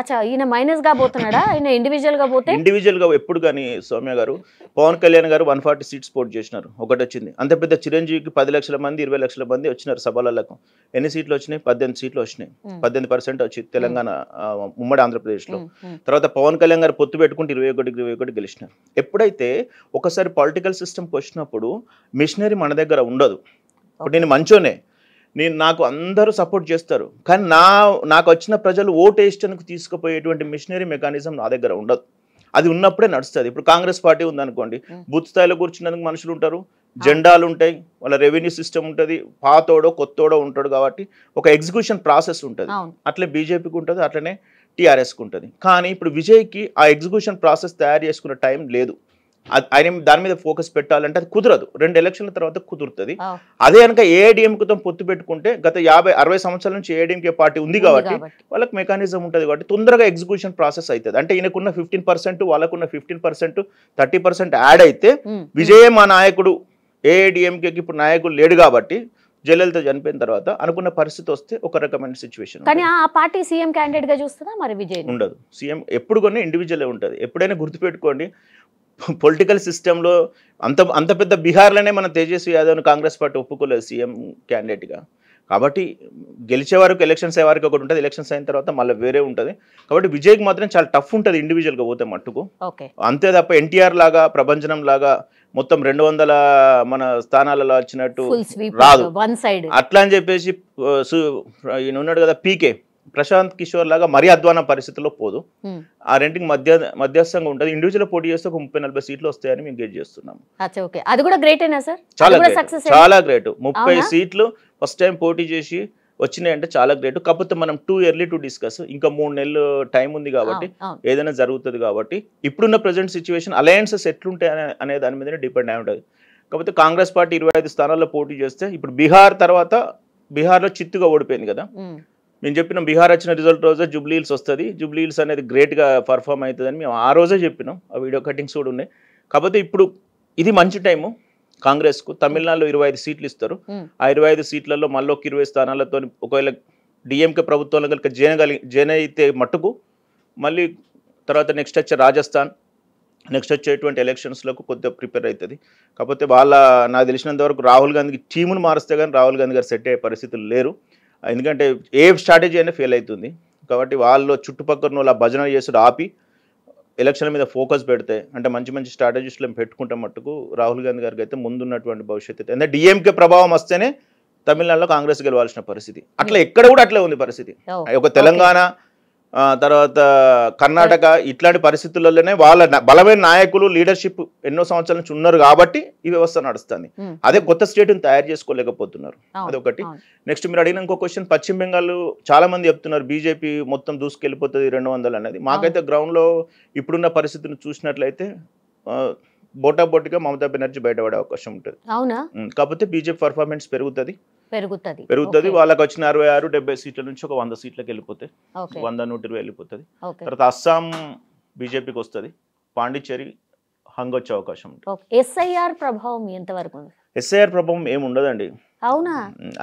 అచ్చా, ఈయన మైనస్ గా పోతున్నాడా? ఆయన ఇండివిజువల్ గా పోతే ఇండివిజువల్ గా ఎప్పుడు కానీ సౌమ్య గారు, పవన్ కళ్యాణ్ గారు 140 సీట్స్ పోటీ చేసినారు, ఒకటి వచ్చింది. అంత పెద్ద చిరంజీవికి 10 లక్షల మంది 20 లక్షల మంది వచ్చినారు సభలకు. ఎన్ని సీట్లు వచ్చినాయి? 18 సీట్లు వచ్చినాయి. 18% వచ్చి తెలంగాణ ఉమ్మడి ఆంధ్రప్రదేశ్లో. తర్వాత పవన్ కళ్యాణ్ గారు పొత్తు పెట్టుకుంటే 21 గెలిచినారు. ఎప్పుడైతే ఒకసారి పొలిటికల్ సిస్టమ్కి వచ్చినప్పుడు మిషనరీ మన దగ్గర ఉండదు. ఇప్పుడు నేను మంచోనే, నాకు అందరూ సపోర్ట్ చేస్తారు, కానీ నాకు వచ్చిన ప్రజలు ఓటు వేయడానికి తీసుకుపోయేటువంటి మిషనరీ మెకానిజం నా దగ్గర ఉండదు. అది ఉన్నప్పుడే నడుస్తుంది. ఇప్పుడు కాంగ్రెస్ పార్టీ ఉందనుకోండి, బూత్ స్థాయిలో కూర్చున్నందుకు మనుషులు ఉంటారు, జెండాలు ఉంటాయి, వాళ్ళ రెవెన్యూ సిస్టమ్ ఉంటుంది, పాతోడో కొత్తోడో ఉంటాడు. కాబట్టి ఒక ఎగ్జిక్యూషన్ ప్రాసెస్ ఉంటుంది. అట్లే బీజేపీకి ఉంటుంది, అట్లనే టీఆర్ఎస్కి ఉంటుంది. కానీ ఇప్పుడు విజయ్కి ఆ ఎగ్జిక్యూషన్ ప్రాసెస్ తయారు చేసుకునే టైం లేదు. ఆయన దాని మీద ఫోకస్ పెట్టాలంటే అది కుదరదు. 2 ఎలక్షన్ల తర్వాత కుదురుతుంది. అదే కనుక ఏఐడిఎంకేతో పొత్తు పెట్టుకుంటే గత 50-60 సంవత్సరాల నుంచి ఏఐడిఎంకే పార్టీ ఉంది కాబట్టి వాళ్ళకి మెకానిజం ఉంటుంది కాబట్టి తొందరగా ఎగ్జిక్యూషన్ ప్రాసెస్ అవుతుంది. అంటే ఈయనకున్న 15%, వాళ్ళకున్న 15%, 30% యాడ్ అయితే విజయే మా నాయకుడు, ఏఐడిఎంకేకి ఇప్పుడు నాయకుడు లేడు కాబట్టి జయలలిత చనిపోయిన తర్వాత అనుకున్న పరిస్థితి వస్తే ఒక రకమైన సిచ్యువేషన్. కానీ ఆ పార్టీ సీఎం క్యాండిడేట్ గా చూస్తుందా మరి? విజయ్ ఉండదు. సీఎం ఎప్పుడు కొన్ని ఇండివిజువల్ ఉంటుంది. ఎప్పుడైనా గుర్తుపెట్టుకోండి, పొలిటికల్ సిస్టంలో అంత పెద్ద బీహార్లోనే మన తేజస్వి యాదవ్ను కాంగ్రెస్ పార్టీ ఒప్పుకోలేదు సీఎం క్యాండిడేట్గా. కాబట్టి గెలిచే వరకు ఎలక్షన్స్ అయ్యే వరకు ఒకటి ఉంటుంది, ఎలక్షన్స్ అయిన తర్వాత మళ్ళీ వేరే ఉంటుంది. కాబట్టి విజయ్కి మాత్రం చాలా టఫ్ ఉంటుంది ఇండివిజువల్గా పోతే మట్టుకు. అంతే తప్ప ఎన్టీఆర్ లాగా, ప్రభంజనం లాగా మొత్తం 200 మన స్థానాలలో వచ్చినట్టు రాదు. అట్లా అని చెప్పేసి ఈయన ఉన్నాడు కదా పీకే, ప్రశాంత్ కిషోర్ లాగా మరీ అధ్వాన పరిస్థితుల్లో పోదు. ఆ రెండింటికి మధ్యస్థంగా ఉంటుంది. ఇండివిజువల్ పోటీ చేస్తే ఒక 30-40 సీట్లు వస్తాయని మేము గెట్ చేస్తున్నాం. అది కూడా గ్రేటేనా సార్? చాలా గ్రేట్. 30 సీట్లు ఫస్ట్ టైం పోటీ చేసి వచ్చినాయంటే చాలా గ్రేట్. కాకపోతే మనం టూ ఎర్లీ టు డిస్కస్. ఇంకా 3 నెలలు టైం ఉంది కాబట్టి ఏదైనా జరుగుతుంది కాబట్టి ఇప్పుడున్న ప్రజెంట్ సిచ్యువేషన్ అలయన్సెస్ ఎట్లుంటాయి అనే దాని మీదనే డిపెండ్ అయి ఉంటుంది. కాకపోతే కాంగ్రెస్ పార్టీ 25 స్థానాల్లో పోటీ చేస్తే ఇప్పుడు బీహార్ తర్వాత బీహార్లో చిత్తుగా ఓడిపోయింది కదా. మేము చెప్పినాం బీహార్ వచ్చిన రిజల్ట్ రోజే జూబ్లీ హిల్స్ వస్తుంది, జూబ్లీ హిల్స్ అనేది గ్రేట్గా పర్ఫామ్ అవుతుందని మేము ఆ రోజే చెప్పినాం. ఆ వీడియో కటింగ్స్ కూడా ఉన్నాయి. కాకపోతే ఇప్పుడు ఇది మంచి టైము కాంగ్రెస్కు. తమిళనాడులో 25 సీట్లు ఇస్తారు. ఆ 25 సీట్లలో మళ్ళీ 20 స్థానాలతో ఒకవేళ డిఎంకే ప్రభుత్వంలో కనుక జైన్ అయితే మట్టుకు మళ్ళీ తర్వాత నెక్స్ట్ వచ్చే రాజస్థాన్, నెక్స్ట్ వచ్చేటువంటి ఎలక్షన్స్లకు కొద్దిగా ప్రిపేర్ అవుతుంది. కాకపోతే నాకు తెలిసినంత వరకు రాహుల్ గాంధీకి టీమును మారిస్తే కానీ రాహుల్ గాంధీ గారు సెట్ అయ్యే పరిస్థితులు లేరు. ఎందుకంటే ఏ స్ట్రాటజీ అయినా ఫెయిల్ అవుతుంది. కాబట్టి వాళ్ళు చుట్టుపక్కల వాళ్ళ భజన చేసుడు ఆపి ఎలక్షన్ల మీద ఫోకస్ పెడితే, అంటే మంచి స్ట్రాటజీస్లను పెట్టుకుంటే మట్టుకు రాహుల్ గాంధీ గారికి అయితే ముందున్నటువంటి భవిష్యత్తు. ఎందుకంటే డిఎంకే ప్రభావం వస్తేనే తమిళనాడులో కాంగ్రెస్ గెలవాల్సిన పరిస్థితి. అట్లా ఎక్కడ కూడా అట్లే ఉంది పరిస్థితి. ఒక తెలంగాణ తర్వాత కర్ణాటక ఇట్లాంటి పరిస్థితులలోనే వాళ్ళ బలమైన నాయకులు లీడర్షిప్ ఎన్నో సంవత్సరాల నుంచి ఉన్నారు కాబట్టి ఈ వ్యవస్థ నడుస్తుంది. అదే కొత్త స్టేట్ని తయారు చేసుకోలేకపోతున్నారు. అదొకటి. నెక్స్ట్ మీరు అడిగిన ఇంకో క్వశ్చన్, పశ్చిమ బెంగాల్ చాలా మంది చెప్తున్నారు బీజేపీ మొత్తం దూసుకెళ్ళిపోతుంది 200 అనేది. మాకైతే గ్రౌండ్లో ఇప్పుడున్న పరిస్థితిని చూసినట్లయితే బోటాబోటిగా మమతా బెనర్జీ బయటపడే అవకాశం ఉంటుంది. కాకపోతే బీజేపీ పర్ఫార్మెన్స్ పెరుగుతుంది. వాళ్ళకి వచ్చిన 66-70 సీట్ల నుంచి ఒక 100 సీట్లకు వెళ్ళిపోతాయి, 100-120 వెళ్ళిపోతుంది. తర్వాత అస్సాం బీజేపీకి వస్తుంది, పాండిచ్చేరి హంగ్ వచ్చే అవకాశం ఉంటుంది. ఎస్ఐఆర్ ప్రభావం ఎంతవరకు? ఎస్ఐఆర్ ప్రభావం ఏమి ఉండదండి. అవునా?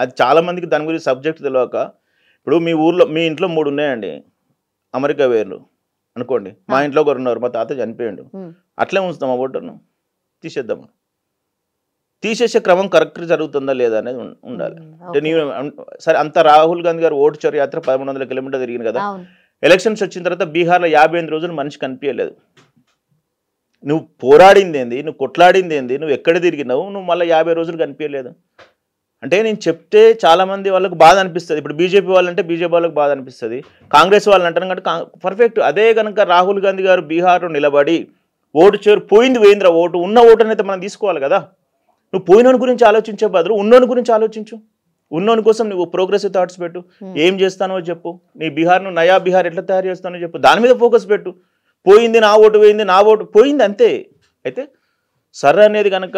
అది చాలా మందికి దాని గురించి సబ్జెక్ట్ తెలియక, ఇప్పుడు మీ ఇంట్లో 3 ఉన్నాయండి అమెరికా వేర్లు అనుకోండి, మా ఇంట్లో ఒకరు ఉన్నారు, మా తాత చనిపోయాడు, అట్లే ఉంచుతామా ఓటర్ను? తీసేద్దామా? తీసేసే క్రమం కరెక్ట్ జరుగుతుందా లేదా అనేది ఉండాలి. సరే, అంత రాహుల్ గాంధీ గారు ఓటు చోరీ యాత్ర 1300 కిలోమీటర్లు తిరిగింది కదా. ఎలక్షన్స్ వచ్చిన తర్వాత బీహార్లో 58 రోజులు మనిషి కనిపించలేదు. నువ్వు పోరాడింది ఏంది, నువ్వు కొట్లాడింది ఏంది, నువ్వు ఎక్కడ తిరిగినావు, నువ్వు మళ్ళీ 50 రోజులు కనిపించలేదు అంటే నేను చెప్తే చాలా మంది వాళ్ళకు బాధ అనిపిస్తుంది. ఇప్పుడు బీజేపీ వాళ్ళంటే బీజేపీ వాళ్ళకి బాధ అనిపిస్తుంది, కాంగ్రెస్ వాళ్ళు అంటారు కాబట్టి పర్ఫెక్ట్. అదే కనుక రాహుల్ గాంధీ గారు బీహార్లో నిలబడి ఓటు పోయింది వేంద్ర ఓటు, ఉన్న ఓటుని అయితే మనం తీసుకోవాలి కదా. నువ్వు పోయినోని గురించి ఆలోచించే బదులు ఉన్నోని గురించి ఆలోచించు. ఉన్నోని కోసం నువ్వు ప్రోగ్రెసివ్ థాట్స్ పెట్టు. ఏం చేస్తానో చెప్పు, నీ బీహార్ను నయా బీహార్ ఎట్లా తయారు చేస్తానో చెప్పు, దాని మీద ఫోకస్ పెట్టు. పోయింది నా ఓటు, పోయింది నా ఓటు, పోయింది అంతే. అయితే సర్ అనేది కనుక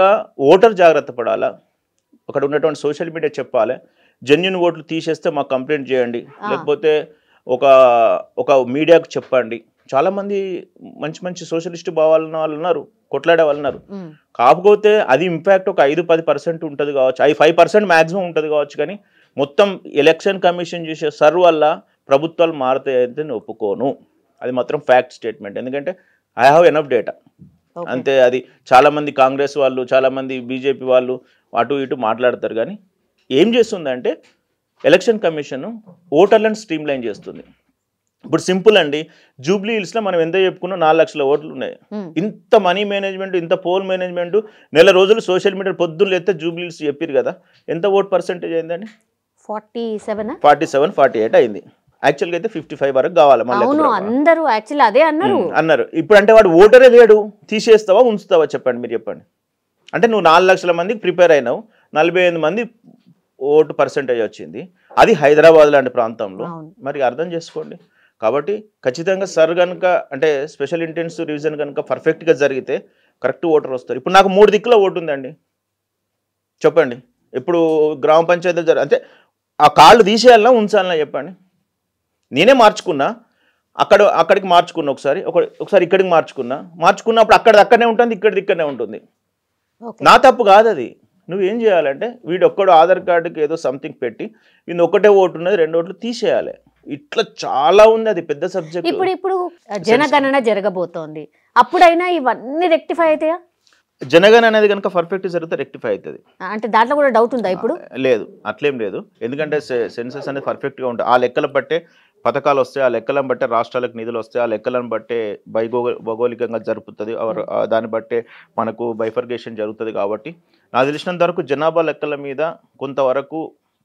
ఓటర్ జాగ్రత్త పడాలా, అక్కడ ఉన్నటువంటి సోషల్ మీడియా చెప్పాలి, జెన్యున్ ఓట్లు తీసేస్తే మాకు కంప్లైంట్ చేయండి, లేకపోతే ఒక మీడియాకు చెప్పండి. చాలామంది మంచి మంచి సోషలిస్ట్ భావాలన్న వాళ్ళు ఉన్నారు, కొట్లాడే వాళ్ళు ఉన్నారు. కాకపోతే అది ఇంపాక్ట్ ఒక 5-10% ఉంటుంది కావచ్చు, 5% మ్యాక్సిమం ఉంటుంది కావచ్చు. కానీ మొత్తం ఎలక్షన్ కమిషన్ చేసే సర్ వల్ల ప్రభుత్వాలు మారుతాయంటే నేను ఒప్పుకోను. అది మాత్రం ఫ్యాక్ట్ స్టేట్మెంట్. ఎందుకంటే ఐ హ్యావ్ ఎనఫ్ డేటా అంతే. అది చాలామంది కాంగ్రెస్ వాళ్ళు, చాలామంది బీజేపీ వాళ్ళు అటు ఇటు మాట్లాడతారు. కానీ ఏం చేస్తుందంటే ఎలక్షన్ కమిషన్ ఓటర్లను స్ట్రీమ్ లైన్ చేస్తుంది. ఇప్పుడు సింపుల్ అండి, జూబ్లీ హిల్స్లో మనం ఎంత చెప్పుకున్నా 4 లక్షల ఓట్లు ఉన్నాయి. ఇంత మనీ మేనేజ్మెంట్, ఇంత పోల్ మేనేజ్మెంట్, నెల రోజులు సోషల్ మీడియా పొద్దున్న ఎత్తే జూబ్లీ హిల్స్ చెప్పారు కదా, ఎంత ఓట్ పర్సెంటేజ్ అయిందండి? 47-48 అయింది. యాక్చువల్గా అయితే 55 వరకు కావాలి. అందరూ అదే అన్నారు. ఇప్పుడు అంటే వాడు ఓటరే లేడు, తీసేస్తావా ఉంచుతావా చెప్పండి, మీరు చెప్పండి. అంటే నువ్వు 4 లక్షల మందికి ప్రిపేర్ అయినావు, 45 మంది ఓటు పర్సెంటేజ్ వచ్చింది, అది హైదరాబాద్ లాంటి ప్రాంతంలో. మరి అర్థం చేసుకోండి. కాబట్టి ఖచ్చితంగా సర్ కనుక అంటే స్పెషల్ ఇంటెన్సివ్ రివిజన్ కనుక పర్ఫెక్ట్గా జరిగితే కరెక్ట్ ఓటర్ వస్తారు. ఇప్పుడు నాకు 3 దిక్కుల ఓటు ఉందండి చెప్పండి. ఇప్పుడు గ్రామ పంచాయతీ అంటే ఆ కాళ్ళు తీసేయాలన్నా ఉంచాలన్నా చెప్పండి. నేనే మార్చుకున్నా, అక్కడికి మార్చుకున్నా, ఒకసారి ఇక్కడికి మార్చుకున్నప్పుడు అక్కడనే ఉంటుంది, ఇక్కడనే ఉంటుంది. నా తప్పు కాదు అది. నువ్వేం చేయాలంటే వీడు ఒక్కడు ఆధార్ కార్డుకి ఏదో సంథింగ్ పెట్టి వీళ్ళు ఒకటే ఓటు ఉన్నది, 2 ఓట్లు తీసేయాలి. ఇట్లా చాలా ఉంది, అది పెద్ద సబ్జెక్ట్. ఇప్పుడు జనగణన జరగబోతోంది, అప్పుడైనా ఇవన్నీ రెక్టిఫై అవుతాయా? జనగణన అనేది కనుక పర్ఫెక్ట్ జరిగితే రెక్టిఫై అవుతుంది. అంటే దాంట్లో కూడా డౌట్ ఉందా? ఇప్పుడు లేదు, అట్లేం లేదు. ఎందుకంటే సెన్సస్ అనేది పర్ఫెక్ట్గా ఉంటుంది. ఆ లెక్కల బట్టే పథకాలు వస్తాయి, ఆ లెక్కలను బట్టే రాష్ట్రాలకు నిధులు వస్తాయి, ఆ లెక్కలను బట్టే భౌగోళికంగా జరుపుతుంది, దాన్ని బట్టే మనకు బైఫర్గేషన్ జరుగుతుంది. కాబట్టి నాకు తెలిసినంత వరకు జనాభా లెక్కల మీద కొంతవరకు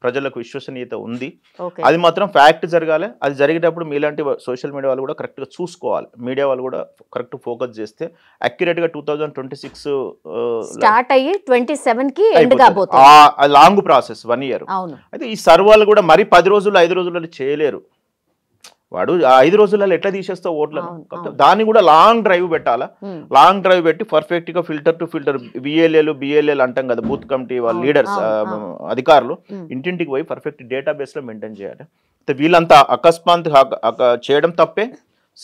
ప్రజలకు విశ్వసనీయత ఉంది. అది మాత్రం ఫ్యాక్ట్ జరగాలి. అది జరిగేటప్పుడు మీలాంటి సోషల్ మీడియా వాళ్ళు కూడా కరెక్ట్గా చూసుకోవాలి, మీడియా వాళ్ళు కూడా కరెక్ట్ ఫోకస్ చేస్తే అక్యురేట్గా 2026 స్టార్ట్ అయ్యి 27కి ఎండ్ కాబోతుంది. Long process, 1 year. అయితే ఈ సర్వాలు కూడా మరి 10 రోజులు 5 రోజులలో చేయలేరు. వాడు 5 రోజులలో ఎట్లా తీసేస్తావు ఓట్లను? దాన్ని కూడా లాంగ్ డ్రైవ్ పెట్టాలా. లాంగ్ డ్రైవ్ పెట్టి పర్ఫెక్ట్ గా ఫిల్టర్ టు ఫిల్టర్, బిఎల్ఏలు అంటాం కదా, బూత్ కమిటీ వాళ్ళ లీడర్స్, అధికారులు ఇంటింటికి పోయి పర్ఫెక్ట్ డేటాబేస్ లో మెయింటైన్ చేయాలి. వీళ్ళంతా అకస్మాత్ చేయడం తప్పే,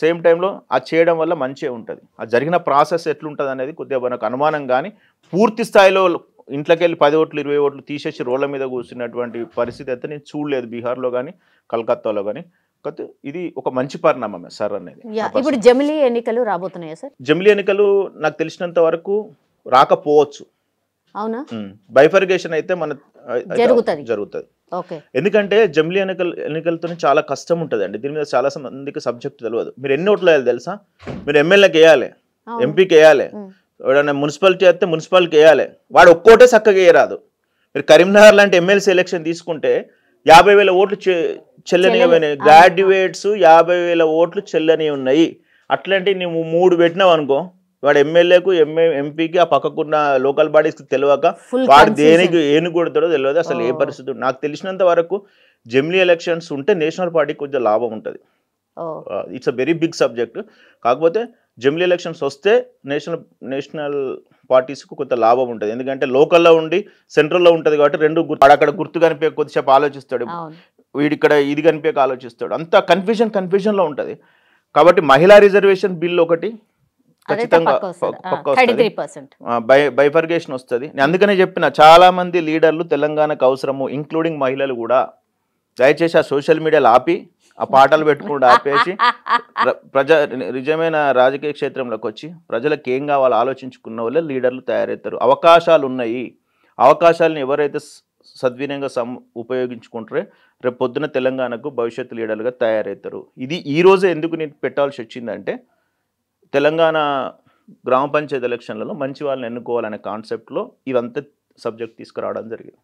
సేమ్ టైంలో అది చేయడం వల్ల మంచిగా ఉంటుంది. అది జరిగిన ప్రాసెస్ ఎట్లుంటుంది అనేది కొద్దిగా మనకు అనుమానం. కానీ పూర్తి స్థాయిలో ఇంట్లోకి వెళ్ళి 10 ఓట్లు 20 ఓట్లు తీసేసి రోడ్ల మీద కూర్చున్నటువంటి పరిస్థితి అయితే నేను చూడలేదు బీహార్లో కానీ కలకత్తాలో కానీ. ఇది ఒక మంచి పరిణామమే సార్ అనేది. ఇప్పుడు జమిలీ ఎన్నికలు రాబోతున్నాయా సార్? జమిలీ ఎన్నికలు నాకు తెలిసినంత వరకు రాకపోవచ్చు. అవునా? బైఫర్గేషన్ అయితే మన జరుగుతుంది. ఎందుకంటే జమిలీ ఎన్నికలతో చాలా కష్టం ఉంటుంది అండి. దీని మీద చాలా మందికి సబ్జెక్ట్ తెలియదు. మీరు ఎన్ని ఓట్లు వేయాలి తెలుసా? మీరు ఎమ్మెల్యేకి వేయాలి, ఎంపీకి వేయాలి, ఎవడన్నా మున్సిపాలిటీ అయితే మున్సిపాలిటీకి వేయాలి. వాడు ఒక్కోటే చక్కగా వేయరాదు. మీరు కరీంనగర్ లాంటి ఎమ్మెల్సీ ఎలక్షన్ తీసుకుంటే 50,000 ఓట్లు చెల్లని గ్రాడ్యుయేట్స్ 50,000 ఓట్లు చెల్లని ఉన్నాయి. అట్లాంటి నువ్వు 3 పెట్టినావు అనుకో, వాడు ఎమ్మెల్యేకు ఎంపీకి ఆ పక్కకున్న లోకల్ బాడీస్కి తెలియక వాడు దేనికి ఏను కొడతాడో తెలియదు. అసలు ఏ పరిస్థితి నాకు తెలిసినంత వరకు జమిలీ ఎలక్షన్స్ ఉంటే నేషనల్ పార్టీకి కొంచెం లాభం ఉంటుంది. It's a very big subject. కాకపోతే జమిలీ ఎలక్షన్స్ వస్తే నేషనల్ పార్టీస్కు కొంత లాభం ఉంటుంది. ఎందుకంటే లోకల్లో ఉండి సెంట్రల్లో ఉంటుంది కాబట్టి రెండు అక్కడ గుర్తు కనిపే కొద్దిసేపు ఆలోచిస్తాడు, వీడిక్కడ ఇది కనిపేక ఆలోచిస్తాడు. అంతా కన్ఫ్యూజన్లో ఉంటుంది. కాబట్టి మహిళా రిజర్వేషన్ బిల్ ఒకటి ఖచ్చితంగా పక్క వస్తుంది, బైఫర్గేషన్ వస్తుంది. అందుకనే చెప్పిన చాలా మంది లీడర్లు తెలంగాణకు అవసరము, ఇంక్లూడింగ్ మహిళలు కూడా. దయచేసి ఆ సోషల్ మీడియాలో ఆపి ఆ పాటలు పెట్టుకుంటూ ఆపేసి నిజమైన రాజకీయ క్షేత్రంలోకి వచ్చి ప్రజలకు ఏం కావాలో ఆలోచించుకున్న వాళ్ళే లీడర్లు తయారవుతారు. అవకాశాలు ఉన్నాయి, అవకాశాలను ఎవరైతే సద్వినియోగంగా ఉపయోగించుకుంటారో రేపు పొద్దున తెలంగాణకు భవిష్యత్తు లీడర్లుగా తయారవుతారు. ఇది ఈరోజే ఎందుకు నేను పెట్టాల్సి వచ్చిందంటే తెలంగాణ గ్రామ పంచాయతీ ఎలక్షన్లలో మంచి వాళ్ళని ఎన్నుకోవాలనే కాన్సెప్ట్లో ఇవంతా సబ్జెక్ట్ తీసుకురావడం జరిగింది.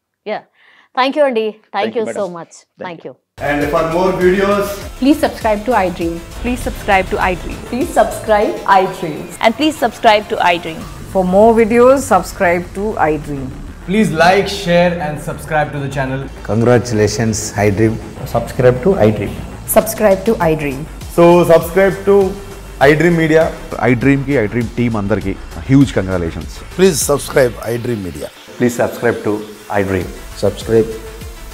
థ్యాంక్ యూ అండి, thank you you, so madam. Much, thank you. And for more videos, Please subscribe to iDream. Please subscribe to iDream. Please subscribe iDream. And please subscribe to iDream. For more videos, subscribe to iDream. please like, share and subscribe to the channel. Congratulations, iDream. Subscribe to iDream. Subscribe to iDream. So subscribe to iDream Media. iDream ki iDream team andarki huge congratulations. Please subscribe iDream Media. Please subscribe to iDream. Subscribe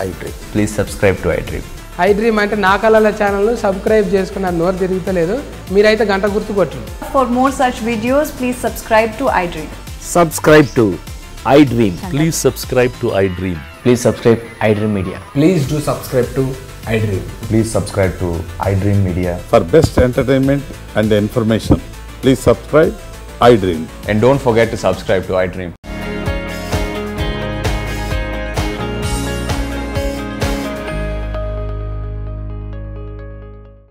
iDream. Please subscribe to iDream. iDream అంటే నా కళల ఛానల్ను subscribe చేసుకున్న నోరు తిరుగుతలేదు, మీరైతే గంట గుర్తు కొట్టండి. For more such videos, please subscribe to iDream. Subscribe to iDream. Please subscribe to iDream. Please subscribe iDream Media. Please do subscribe to iDream. Please subscribe to iDream Media. For best entertainment and information, please subscribe iDream. And don't forget to subscribe to iDream.